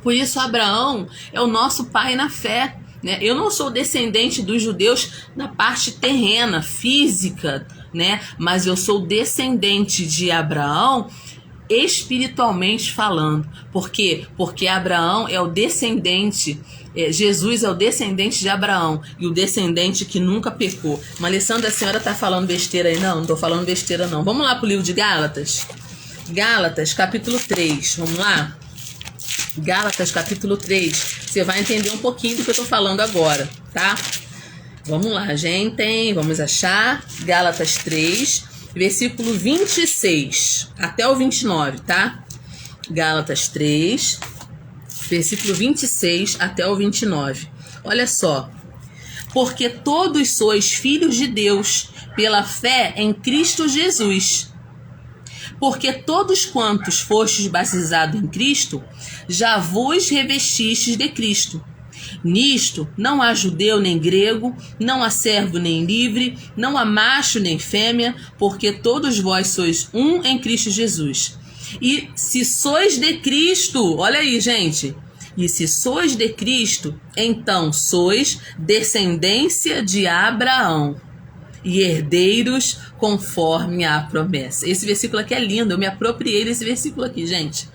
Por isso, Abraão é o nosso pai na fé, né? Eu não sou descendente dos judeus na parte terrena, física, né? Mas eu sou descendente de Abraão espiritualmente falando. Por quê? Porque Abraão é o descendente, Jesus é o descendente de Abraão e o descendente que nunca pecou. Mas, Alessandra, a senhora tá falando besteira aí? Não, não tô falando besteira não. Vamos lá pro livro de Gálatas? Gálatas, capítulo 3, vamos lá? Gálatas, capítulo 3. Você vai entender um pouquinho do que eu tô falando agora, tá? Vamos lá, gente. Vamos achar Gálatas 3, versículo 26 até o 29, tá? Gálatas 3, versículo 26 até o 29. Olha só. Porque todos sois filhos de Deus pela fé em Cristo Jesus. Porque todos quantos fostes batizados em Cristo, já vos revestistes de Cristo. Nisto não há judeu nem grego, não há servo nem livre, não há macho nem fêmea, porque todos vós sois um em Cristo Jesus. E se sois de Cristo, olha aí, gente, e se sois de Cristo, então sois descendência de Abraão e herdeiros conforme a promessa. Esse versículo aqui é lindo, eu me apropriei desse versículo aqui, gente.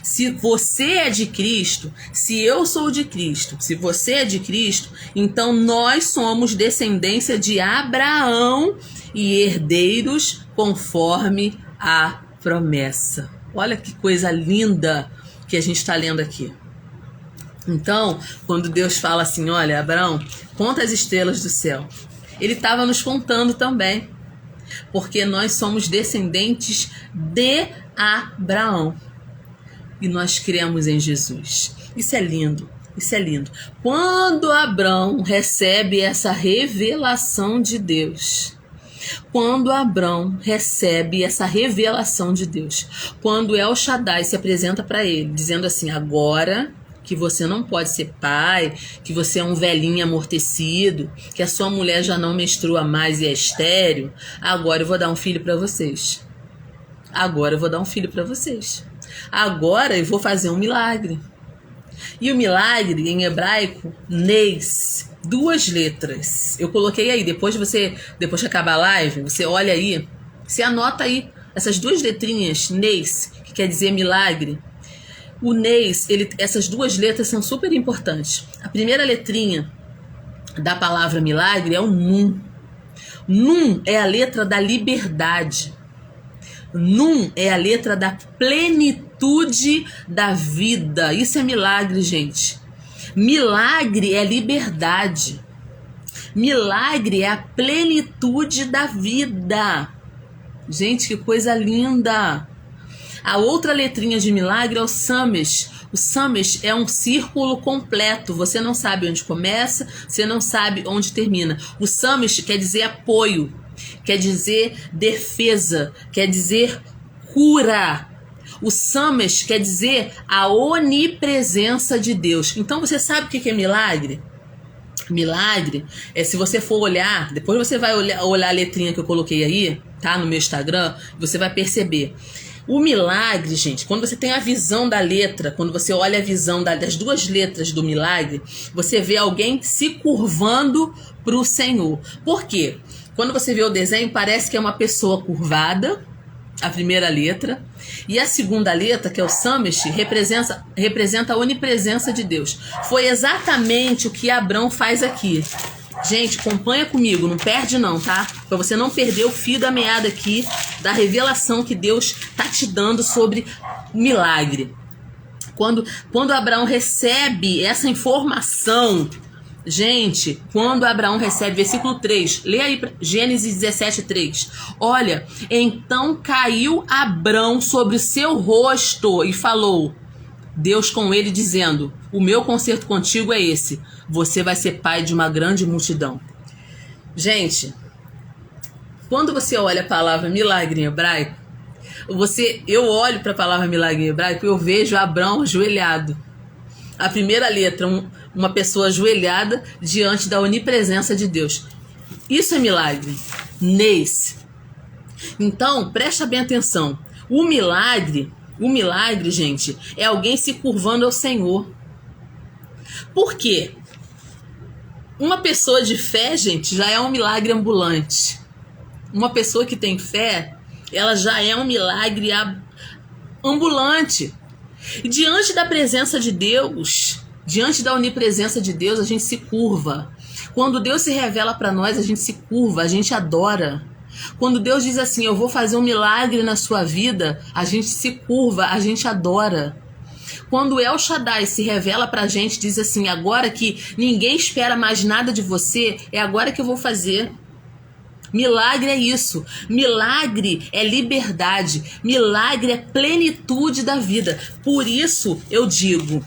Se você é de Cristo, se eu sou de Cristo, se você é de Cristo, então nós somos descendência de Abraão e herdeiros conforme a promessa. Olha que coisa linda que a gente está lendo aqui. Então, quando Deus fala assim, olha, Abraão, conta as estrelas do céu, ele estava nos contando também, porque nós somos descendentes de Abraão. E nós cremos em Jesus. Isso é lindo, isso é lindo. Quando Abraão recebe essa revelação de Deus, quando Abraão recebe essa revelação de Deus, quando El Shaddai se apresenta para ele, dizendo assim, agora que você não pode ser pai, que você é um velhinho amortecido, que a sua mulher já não menstrua mais e é estéril, agora eu vou dar um filho para vocês. Agora eu vou dar um filho para vocês. Agora eu vou fazer um milagre. E o milagre em hebraico, nes, 2 letras. Eu coloquei aí, depois que acabar a live, você olha aí, você anota aí essas 2 letrinhas, nes, que quer dizer milagre. O nes, essas 2 letras são super importantes. A primeira letrinha da palavra milagre é o nun. Nun é a letra da liberdade. Nun é a letra da plenitude da vida. Isso é milagre, gente. Milagre é liberdade. Milagre é a plenitude da vida. Gente, que coisa linda. A outra letrinha de milagre é o samesh. O samesh é um círculo completo. Você não sabe onde começa, você não sabe onde termina. O samesh quer dizer apoio, quer dizer defesa, quer dizer cura. O samesh quer dizer a onipresença de Deus. Então você sabe o que é milagre? Milagre é, se você for olhar, depois você vai olhar a letrinha que eu coloquei aí, tá? No meu Instagram, você vai perceber. O milagre, gente, quando você tem a visão da letra, quando você olha a visão das 2 letras do milagre, você vê alguém se curvando para o Senhor. Por quê? Quando você vê o desenho, parece que é uma pessoa curvada, a primeira letra, e a segunda letra, que é o samesh, representa a onipresença de Deus. Foi exatamente o que Abraão faz aqui. Gente, acompanha comigo, não perde não, tá? Para você não perder o fio da meada aqui da revelação que Deus tá te dando sobre o milagre. Quando Abraão recebe essa informação, gente, quando Abraão recebe, versículo 3, lê aí Gênesis 17:3. Olha, então caiu Abraão sobre o seu rosto e falou, Deus com ele dizendo, o meu concerto contigo é esse, você vai ser pai de uma grande multidão. Gente, quando você olha a palavra milagre em hebraico, Eu olho para a palavra milagre em hebraico e eu vejo Abrão ajoelhado. A primeira letra, uma pessoa ajoelhada diante da onipresença de Deus. Isso é milagre. Neis. Então, presta bem atenção. O milagre, gente, é alguém se curvando ao Senhor. Por quê? Uma pessoa de fé, gente, já é um milagre ambulante. Uma pessoa que tem fé, ela já é um milagre ambulante. E diante da presença de Deus, diante da onipresença de Deus, a gente se curva. Quando Deus se revela para nós, a gente se curva, a gente adora. Quando Deus diz assim, eu vou fazer um milagre na sua vida, a gente se curva, a gente adora. Quando El Shaddai se revela pra gente, diz assim, agora que ninguém espera mais nada de você, é agora que eu vou fazer. Milagre é isso. Milagre é liberdade. Milagre é plenitude da vida. Por isso eu digo,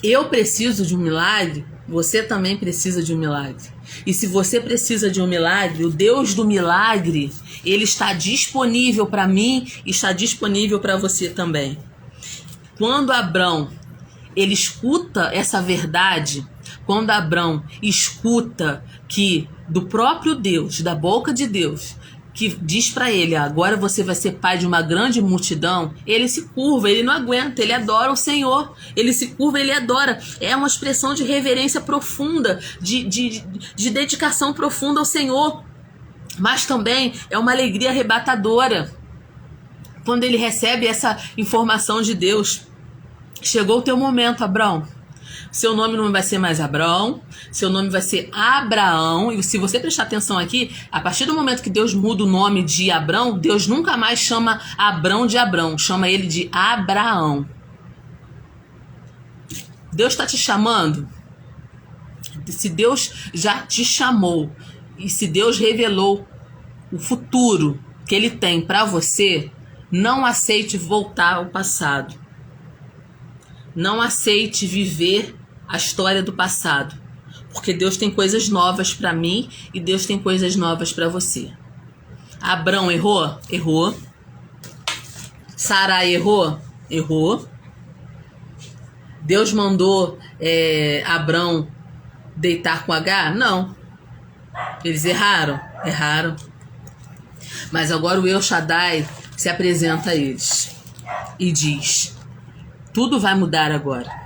eu preciso de um milagre, você também precisa de um milagre. E se você precisa de um milagre, o Deus do milagre, ele está disponível para mim e está disponível para você também. Quando Abrão, ele escuta essa verdade, quando Abrão escuta que do próprio Deus, da boca de Deus, que diz para ele, agora você vai ser pai de uma grande multidão, ele se curva, ele não aguenta, ele adora o Senhor, ele se curva, ele adora. É uma expressão de reverência profunda, de dedicação profunda ao Senhor, mas também é uma alegria arrebatadora. Quando ele recebe essa informação de Deus, chegou o teu momento, Abrão. Seu nome não vai ser mais Abrão, seu nome vai ser Abraão. E se você prestar atenção aqui, a partir do momento que Deus muda o nome de Abrão, Deus nunca mais chama Abrão de Abrão, chama ele de Abraão. Deus está te chamando. Se Deus já te chamou e se Deus revelou o futuro que ele tem para você, não aceite voltar ao passado. Não aceite viver a história do passado, porque Deus tem coisas novas para mim e Deus tem coisas novas para você. Abrão errou? Errou. Sarai errou? Errou. Deus mandou Abrão deitar com Agar? Não. Eles erraram? Erraram. Mas agora o El Shaddai se apresenta a eles e diz, tudo vai mudar agora.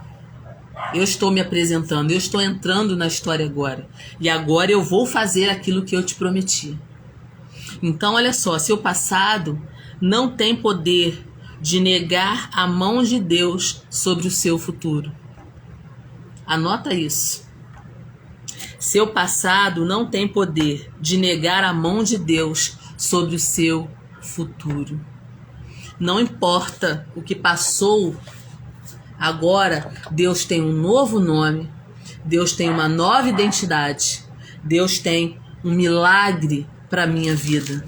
Eu estou me apresentando, eu estou entrando na história agora. E agora eu vou fazer aquilo que eu te prometi. Então, olha só, seu passado não tem poder de negar a mão de Deus sobre o seu futuro. Anota isso. Seu passado não tem poder de negar a mão de Deus sobre o seu futuro. Não importa o que passou, agora Deus tem um novo nome, Deus tem uma nova identidade, Deus tem um milagre para a minha vida.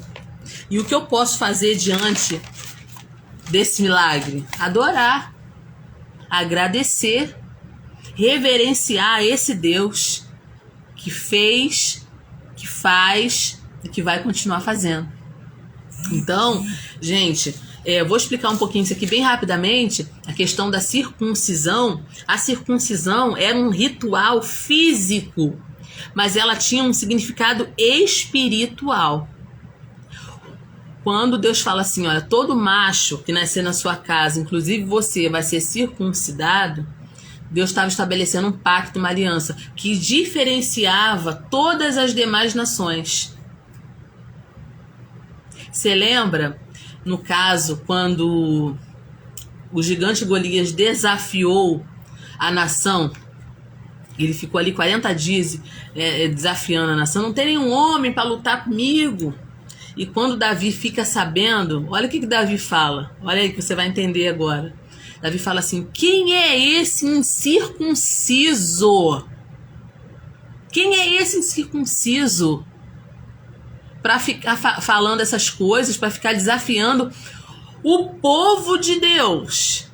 E o que eu posso fazer diante desse milagre? Adorar, agradecer, reverenciar esse Deus que fez, que faz e que vai continuar fazendo. Então, gente, eu vou explicar um pouquinho isso aqui bem rapidamente, a questão da circuncisão. A circuncisão era um ritual físico, mas ela tinha um significado espiritual. Quando Deus fala assim, olha, todo macho que nascer na sua casa, inclusive você, vai ser circuncidado, Deus estava estabelecendo um pacto, uma aliança, que diferenciava todas as demais nações. Você lembra, no caso, quando o gigante Golias desafiou a nação, ele ficou ali 40 dias desafiando a nação, não tem nenhum homem para lutar comigo. E quando Davi fica sabendo, olha o que Davi fala, olha aí que você vai entender agora. Davi fala assim, quem é esse incircunciso? Quem é esse incircunciso? Para ficar falando essas coisas, para ficar desafiando o povo de Deus.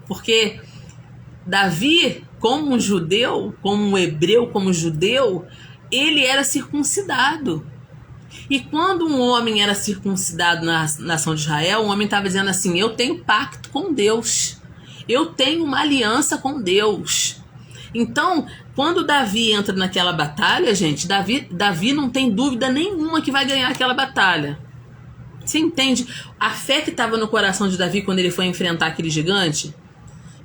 Porque Davi, como um judeu, como um hebreu, como um judeu, ele era circuncidado. E quando um homem era circuncidado na nação de Israel, o homem estava dizendo assim: eu tenho pacto com Deus, eu tenho uma aliança com Deus. Então, quando Davi entra naquela batalha, gente, Davi não tem dúvida nenhuma que vai ganhar aquela batalha. Você entende a fé que estava no coração de Davi quando ele foi enfrentar aquele gigante?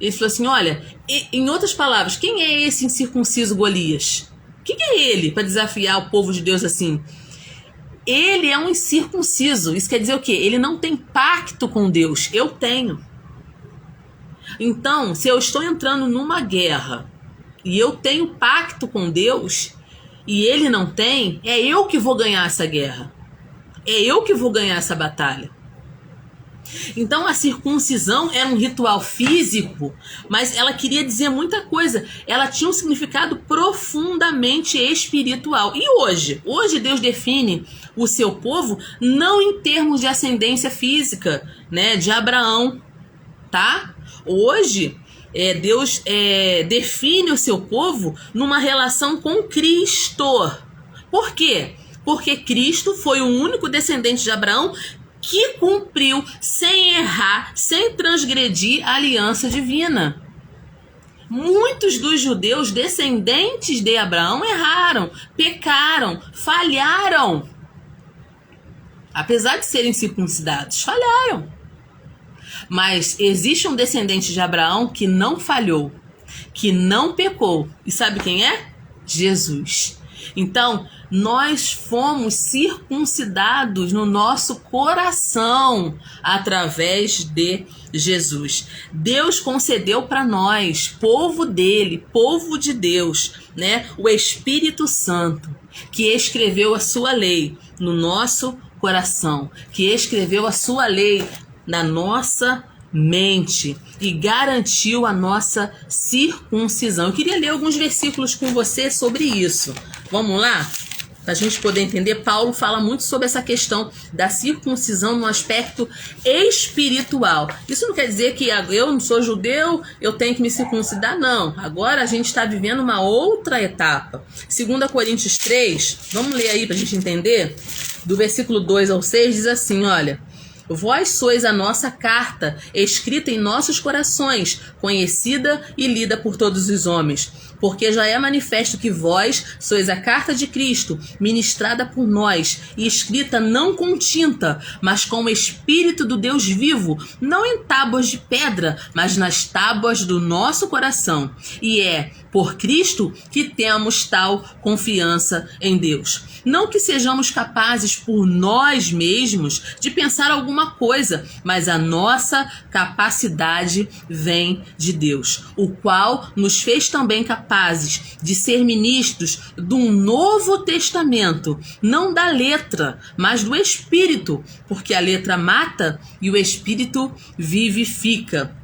Ele falou assim: olha, em outras palavras, quem é esse incircunciso Golias? Quem é ele para desafiar o povo de Deus assim? Ele é um incircunciso. Isso quer dizer o quê? Ele não tem pacto com Deus. Eu tenho. Então, se eu estou entrando numa guerra e eu tenho pacto com Deus e ele não tem, é eu que vou ganhar essa guerra. É eu que vou ganhar essa batalha. Então a circuncisão era um ritual físico, mas ela queria dizer muita coisa. Ela tinha um significado profundamente espiritual. E hoje? Hoje Deus define o seu povo não em termos de ascendência física, né, de Abraão, tá? Hoje Deus define o seu povo numa relação com Cristo. Por quê? Porque Cristo foi o único descendente de Abraão que cumpriu sem errar, sem transgredir a aliança divina. Muitos dos judeus descendentes de Abraão erraram, pecaram, falharam. Apesar de serem circuncidados, falharam. Mas existe um descendente de Abraão que não falhou, que não pecou. E sabe quem é? Jesus. Então, nós fomos circuncidados no nosso coração através de Jesus. Deus concedeu para nós, povo dele, povo de Deus, né, o Espírito Santo, que escreveu a sua lei no nosso coração, que escreveu a sua lei na nossa mente e garantiu a nossa circuncisão. Eu queria ler alguns versículos com você sobre isso. Vamos lá? Para a gente poder entender, Paulo fala muito sobre essa questão da circuncisão no aspecto espiritual. Isso não quer dizer que eu não sou judeu, eu tenho que me circuncidar, não. Agora a gente está vivendo uma outra etapa. 2 Coríntios 3, vamos ler aí para a gente entender, do versículo 2 ao 6, diz assim, olha: vós sois a nossa carta, escrita em nossos corações, conhecida e lida por todos os homens. Porque já é manifesto que vós sois a carta de Cristo, ministrada por nós, e escrita não com tinta, mas com o Espírito do Deus vivo, não em tábuas de pedra, mas nas tábuas do nosso coração. E é por Cristo que temos tal confiança em Deus. Não que sejamos capazes por nós mesmos de pensar alguma coisa, mas a nossa capacidade vem de Deus, o qual nos fez também capazes de ser ministros de um novo testamento, não da letra, mas do Espírito, porque a letra mata e o Espírito vivifica.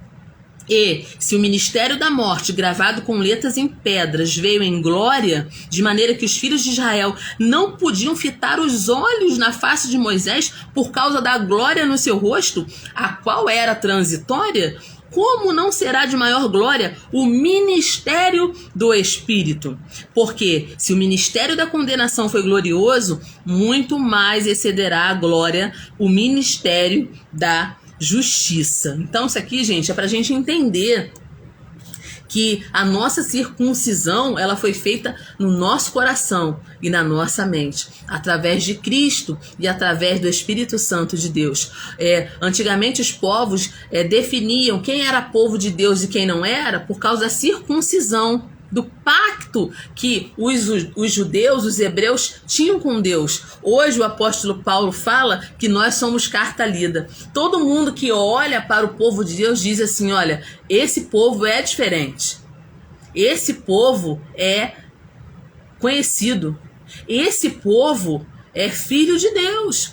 E se o ministério da morte, gravado com letras em pedras, veio em glória, de maneira que os filhos de Israel não podiam fitar os olhos na face de Moisés por causa da glória no seu rosto, a qual era transitória, como não será de maior glória o ministério do Espírito? Porque se o ministério da condenação foi glorioso, muito mais excederá a glória o ministério da justiça. Então isso aqui, gente, é pra gente entender que a nossa circuncisão, ela foi feita no nosso coração e na nossa mente, através de Cristo e através do Espírito Santo de Deus. Antigamente os povos definiam quem era povo de Deus e quem não era por causa da circuncisão, do pacto que os judeus, os hebreus, tinham com Deus. Hoje o apóstolo Paulo fala que nós somos carta lida. Todo mundo que olha para o povo de Deus diz assim, olha, esse povo é diferente. Esse povo é conhecido. Esse povo é filho de Deus.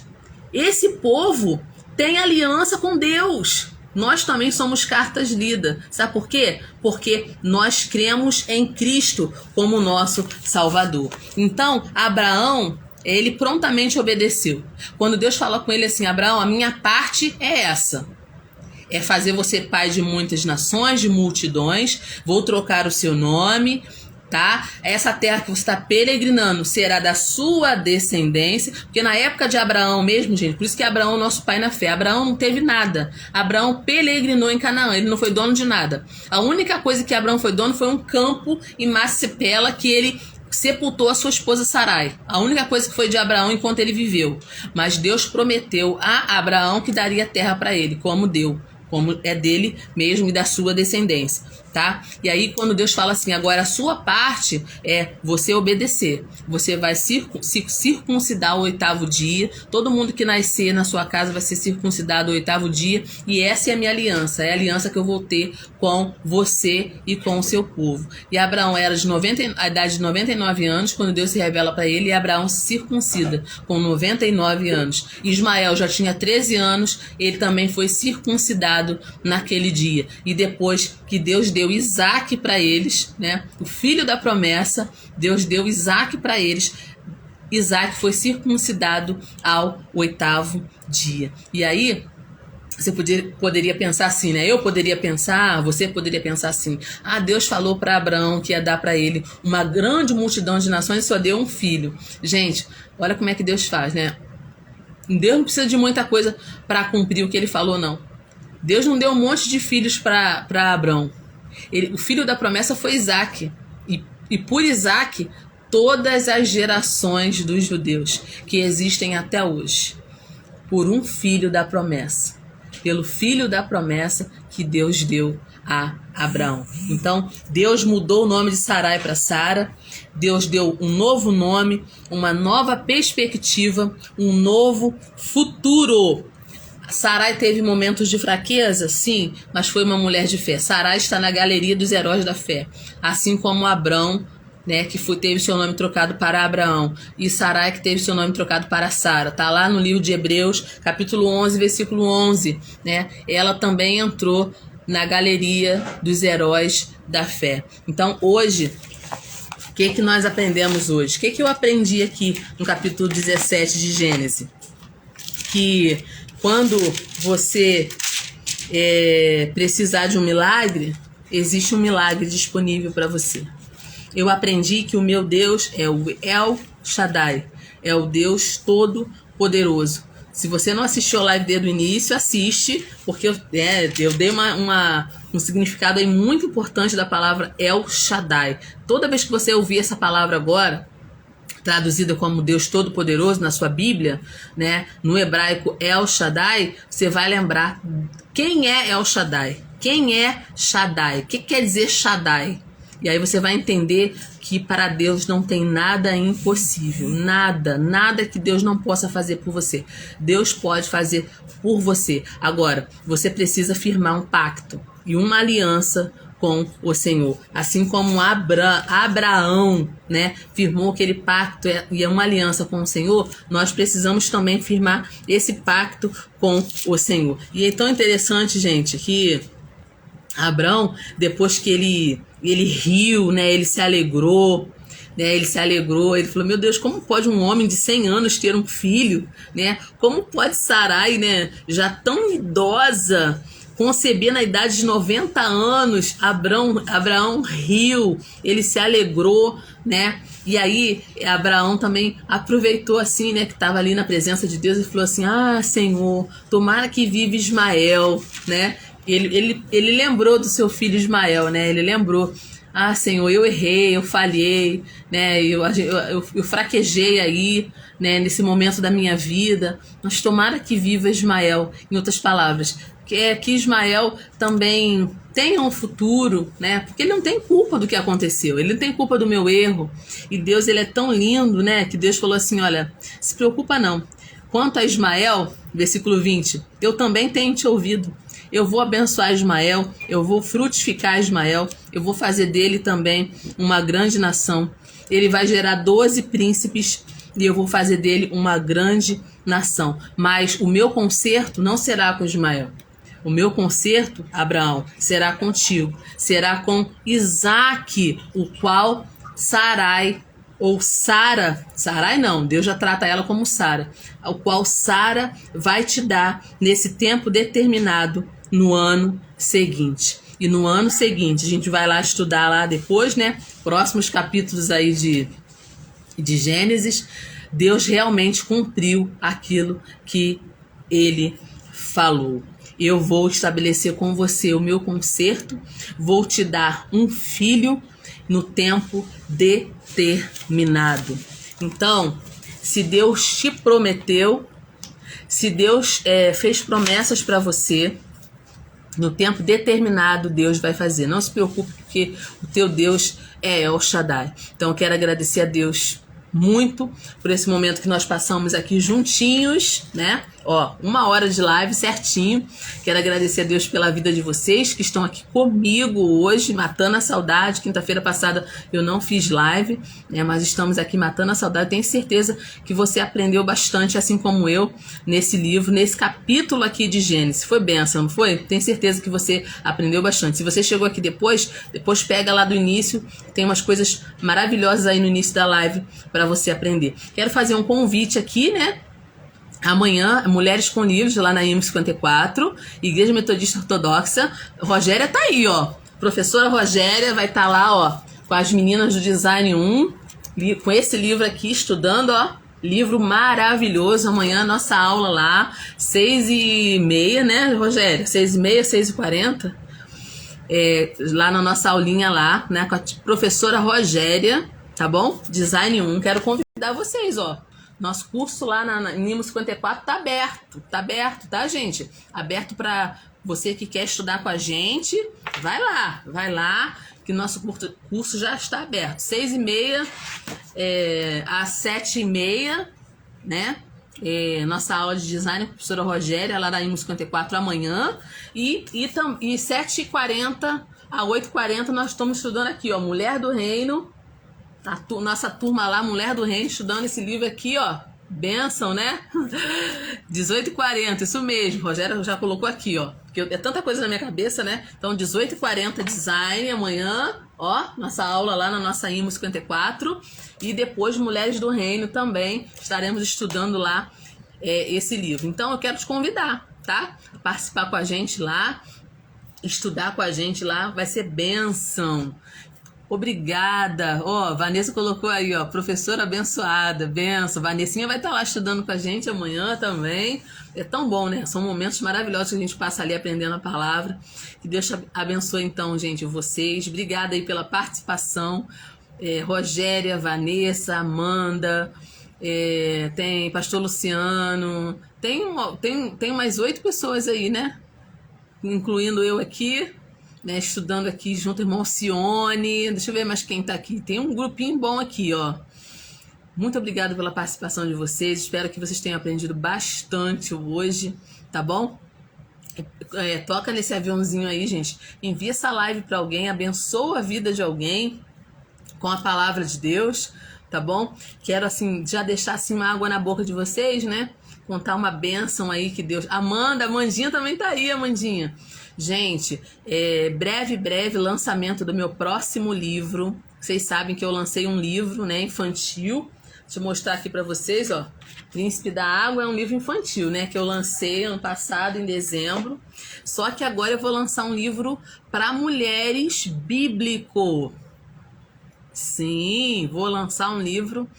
Esse povo tem aliança com Deus. Nós também somos cartas lidas. Sabe por quê? Porque nós cremos em Cristo como nosso Salvador. Então, Abraão, ele prontamente obedeceu. Quando Deus fala com ele assim, Abraão, a minha parte é essa. É fazer você pai de muitas nações, de multidões. Vou trocar o seu nome. tá? Essa terra que você está peregrinando será da sua descendência, porque na época de Abraão mesmo, gente, por isso que Abraão é nosso pai na fé, Abraão não teve nada, Abraão peregrinou em Canaã, ele não foi dono de nada. A única coisa que Abraão foi dono foi um campo em Macpela que ele sepultou a sua esposa Sarai. A única coisa que foi de Abraão enquanto ele viveu. Mas Deus prometeu a Abraão que daria terra para ele, como deu, como é dele mesmo e da sua descendência, tá? E aí quando Deus fala assim, agora a sua parte é você obedecer, você vai circuncidar o 8º dia, todo mundo que nascer na sua casa vai ser circuncidado o 8º dia, e essa é a minha aliança, é a aliança que eu vou ter com você e com o seu povo. E Abraão era a idade de 99 anos quando Deus se revela para ele, e Abraão se circuncida com 99 anos. Ismael já tinha 13 anos, ele também foi circuncidado naquele dia. E depois que Deus deu Isaac para eles, né, o filho da promessa, Deus deu Isaac para eles, Isaac foi circuncidado ao 8º dia. E aí você poderia pensar assim, né? Eu poderia pensar, você poderia pensar assim: ah, Deus falou para Abraão que ia dar para ele uma grande multidão de nações e só deu um filho. Gente, olha como é que Deus faz, né? Deus não precisa de muita coisa para cumprir o que ele falou, não. Deus não deu um monte de filhos para Abraão. O filho da promessa foi Isaac. E por Isaac, todas as gerações dos judeus que existem até hoje. Por um filho da promessa. Pelo filho da promessa que Deus deu a Abraão. Então, Deus mudou o nome de Sarai para Sara. Deus deu um novo nome, uma nova perspectiva, um novo futuro. Sarai teve momentos de fraqueza, sim, mas foi uma mulher de fé. Sarai está na galeria dos heróis da fé, assim como Abrão, né, que teve seu nome trocado para Abraão, e Sarai, que teve seu nome trocado para Sara. Tá lá no livro de Hebreus, capítulo 11, versículo 11, né? Ela também entrou na galeria dos heróis da fé. Então, hoje, o que nós aprendemos hoje? O que eu aprendi aqui no capítulo 17 de Gênesis? Que quando você precisar de um milagre, existe um milagre disponível para você. Eu aprendi que o meu Deus é o El Shaddai, é o Deus Todo-Poderoso. Se você não assistiu a live desde o início, assiste, porque eu dei um significado aí muito importante da palavra El Shaddai. Toda vez que você ouvir essa palavra agora, traduzida como Deus Todo-Poderoso na sua Bíblia, né, no hebraico El Shaddai, você vai lembrar quem é El Shaddai, quem é Shaddai, o que quer dizer Shaddai. E aí você vai entender que para Deus não tem nada impossível, nada que Deus não possa fazer por você. Deus pode fazer por você. Agora, você precisa firmar um pacto e uma aliança com o Senhor. Assim como Abraão, né, firmou aquele pacto e uma aliança com o Senhor, nós precisamos também firmar esse pacto com o Senhor. E é tão interessante, gente, que Abraão, depois que ele riu, né, ele se alegrou, né, ele falou: meu Deus, como pode um homem de 100 anos ter um filho, né? Como pode Sarai, né, já tão idosa, conceber na idade de 90 anos? Abraão riu, ele se alegrou, né? E aí Abraão também aproveitou assim, né, que estava ali na presença de Deus e falou assim: ah, Senhor, tomara que vive Ismael, né? Ele lembrou do seu filho Ismael, né? Ele lembrou: ah, Senhor, eu errei, eu falhei, né? Eu fraquejei aí, né, nesse momento da minha vida, mas tomara que viva Ismael. Em outras palavras, que Ismael também tenha um futuro, né? Porque ele não tem culpa do que aconteceu, ele não tem culpa do meu erro. E Deus, ele é tão lindo, né, que Deus falou assim: olha, se preocupa não. Quanto a Ismael, versículo 20, eu também tenho te ouvido. Eu vou abençoar Ismael, eu vou frutificar Ismael, eu vou fazer dele também uma grande nação. Ele vai gerar 12 príncipes e eu vou fazer dele uma grande nação. Mas o meu conserto não será com Ismael. O meu conserto, Abraão, será contigo. Será com Isaac, o qual Sarai, ou Sara, Sarai não, Deus já trata ela como Sara, o qual Sara vai te dar nesse tempo determinado no ano seguinte. E no ano seguinte, a gente vai lá estudar lá depois, né? Próximos capítulos aí de Gênesis. Deus realmente cumpriu aquilo que ele falou. Eu vou estabelecer com você o meu concerto, vou te dar um filho no tempo determinado. Então, se Deus te prometeu, se Deus fez promessas para você, no tempo determinado Deus vai fazer. Não se preocupe, porque o teu Deus é El Shaddai. Então eu quero agradecer a Deus muito por esse momento que nós passamos aqui juntinhos, né? Ó, 1 hora de live certinho. Quero agradecer a Deus pela vida de vocês que estão aqui comigo hoje, matando a saudade. Quinta-feira passada eu não fiz live, né? Mas estamos aqui matando a saudade. Tenho certeza que você aprendeu bastante, assim como eu, nesse livro, nesse capítulo aqui de Gênesis. Foi bênção, não foi? Tenho certeza que você aprendeu bastante. Se você chegou aqui depois pega lá do início. Tem umas coisas maravilhosas aí no início da live para você aprender. Quero fazer um convite aqui, né? Amanhã, Mulheres com Livros, lá na IMO 54, Igreja Metodista Ortodoxa. Rogéria tá aí, ó. Professora Rogéria vai estar lá, ó, com as meninas do Design 1, com esse livro aqui, estudando, ó. Livro maravilhoso. Amanhã, nossa aula lá, 6h30, né, Rogéria? 6h30, 6h40. Lá na nossa aulinha lá, né, com a professora Rogéria, tá bom? Design 1. Quero convidar vocês, ó. Nosso curso lá na IMO 54 tá aberto, tá, gente? Aberto para você que quer estudar com a gente. Vai lá, que nosso curso já está aberto. 6h30 às 7h30, né? Nossa aula de design com a professora Rogéria, lá na IMO 54 amanhã. E 7h40 a 8h40 nós estamos estudando aqui, ó, Mulher do Reino. Nossa turma lá, Mulher do Reino, estudando esse livro aqui, ó. Bênção, né? 18h40, isso mesmo. Rogério já colocou aqui, ó. Porque é tanta coisa na minha cabeça, né? Então, 18h40 design, amanhã, ó. Nossa aula lá na nossa IMO 54. E depois, Mulheres do Reino também. Estaremos estudando lá esse livro. Então, eu quero te convidar, tá? A participar com a gente lá. Estudar com a gente lá. Vai ser bênção. Obrigada. Ó, Vanessa colocou aí, ó, professora abençoada, benção. Vanessinha vai estar lá estudando com a gente amanhã também. É tão bom, né? São momentos maravilhosos que a gente passa ali aprendendo a palavra. Que Deus te abençoe então, gente, vocês. Obrigada aí pela participação. Rogéria, Vanessa, Amanda, tem pastor Luciano. Tem mais 8 pessoas aí, né? Incluindo eu aqui. Né, estudando aqui junto, irmão Alcione. Deixa eu ver mais quem tá aqui. Tem um grupinho bom aqui, ó. Muito obrigada pela participação de vocês. Espero que vocês tenham aprendido bastante hoje, tá bom? Toca nesse aviãozinho aí, gente. Envia essa live para alguém, abençoa a vida de alguém com a palavra de Deus, tá bom? Quero, assim, já deixar assim uma água na boca de vocês, né? Contar uma bênção aí que Deus... Amandinha também tá aí, Amandinha. Gente, breve lançamento do meu próximo livro. Vocês sabem que eu lancei um livro, né, infantil. Deixa eu mostrar aqui para vocês, ó. Príncipe da Água é um livro infantil, né, que eu lancei ano passado, em dezembro. Só que agora eu vou lançar um livro para mulheres bíblico. Sim, vou lançar um livro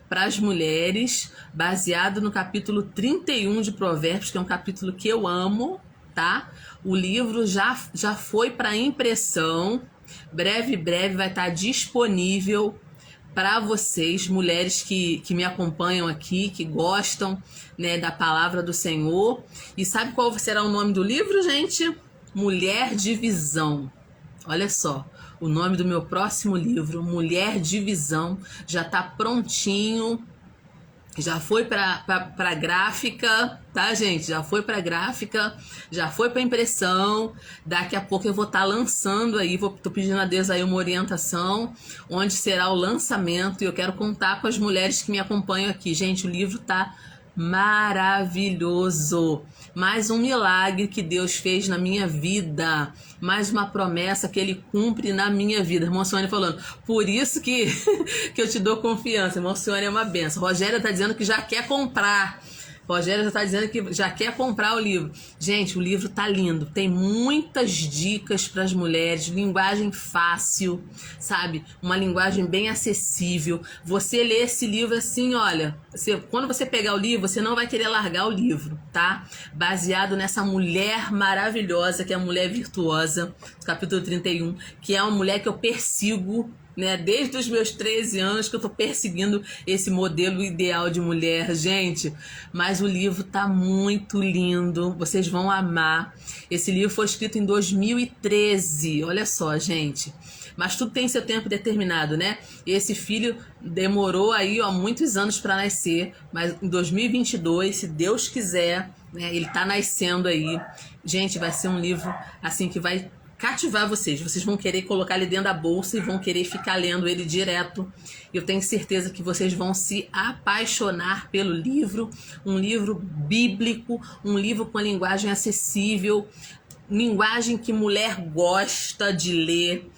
para as mulheres, baseado no capítulo 31 de Provérbios, que é um capítulo que eu amo, tá? O livro já foi para impressão. Breve vai estar disponível para vocês, mulheres que me acompanham aqui, que gostam, né, da palavra do Senhor. E sabe qual será o nome do livro, gente? Mulher de Visão. Olha só, o nome do meu próximo livro, Mulher de Visão, já está prontinho. Já foi para gráfica, tá, gente? Já foi para gráfica, já foi para impressão. Daqui a pouco eu vou estar lançando aí, tô pedindo a Deus aí uma orientação, onde será o lançamento. E eu quero contar com as mulheres que me acompanham aqui. Gente, o livro tá maravilhoso. Mais um milagre que Deus fez na minha vida. Mais uma promessa que Ele cumpre na minha vida. Irmão Sônia falando, por isso que eu te dou confiança. Irmão Sônia é uma benção. Rogéria tá dizendo que já quer comprar. Rogério já tá dizendo que já quer comprar o livro. Gente, o livro tá lindo. Tem muitas dicas para as mulheres, linguagem fácil, sabe? Uma linguagem bem acessível. Você lê esse livro assim, olha, quando você pegar o livro, você não vai querer largar o livro, tá? Baseado nessa mulher maravilhosa, que é a mulher virtuosa, capítulo 31, que é uma mulher que eu persigo, né, desde os meus 13 anos que eu tô perseguindo esse modelo ideal de mulher, gente. Mas o livro tá muito lindo, vocês vão amar. Esse livro foi escrito em 2013, olha só, gente. Mas tudo tem seu tempo determinado, né? E esse filho demorou aí, ó, muitos anos para nascer, mas em 2022, se Deus quiser, né, ele tá nascendo aí. Gente, vai ser um livro assim que vai cativar vocês. Vocês vão querer colocar ele dentro da bolsa e vão querer ficar lendo ele direto. Eu tenho certeza que vocês vão se apaixonar pelo livro. Um livro bíblico, um livro com a linguagem acessível, linguagem que mulher gosta de ler.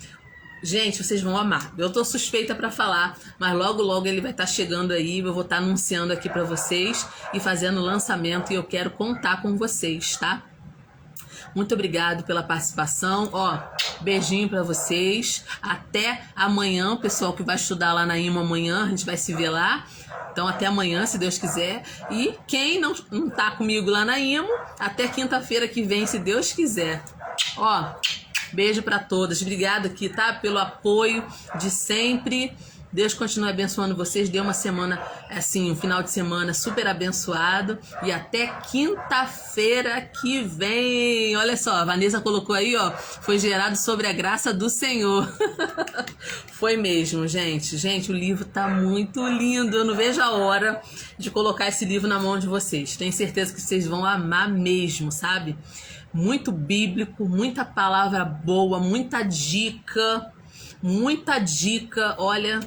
Gente, vocês vão amar. Eu tô suspeita para falar, mas logo ele vai estar chegando aí. Eu vou estar anunciando aqui para vocês e fazendo o lançamento, e eu quero contar com vocês, tá? Muito obrigado pela participação. Ó, beijinho para vocês. Até amanhã, pessoal que vai estudar lá na IMA amanhã, a gente vai se ver lá. Então até amanhã, se Deus quiser. E quem não tá comigo lá na IMA, até quinta-feira que vem, se Deus quiser. Ó, beijo para todas. Obrigado aqui, tá? Pelo apoio de sempre. Deus continue abençoando vocês. Dê uma semana, assim, um final de semana super abençoado. E até quinta-feira que vem. Olha só, a Vanessa colocou aí, ó. Foi gerado sobre a graça do Senhor. Foi mesmo, gente. Gente, o livro tá muito lindo. Eu não vejo a hora de colocar esse livro na mão de vocês. Tenho certeza que vocês vão amar mesmo, sabe? Muito bíblico, muita palavra boa, muita dica. Muita dica, olha,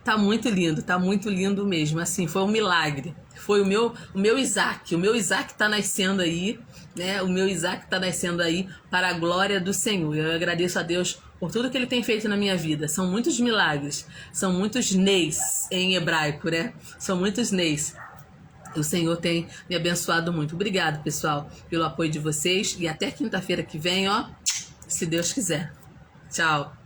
tá muito lindo mesmo, assim, foi um milagre, foi o meu Isaac tá nascendo aí, né, o meu Isaac tá nascendo aí para a glória do Senhor. Eu agradeço a Deus por tudo que Ele tem feito na minha vida. São muitos milagres, são muitos neis em hebraico, né, são muitos neis. O Senhor tem me abençoado muito. Obrigado, pessoal, pelo apoio de vocês, e até quinta-feira que vem, ó, se Deus quiser. Tchau.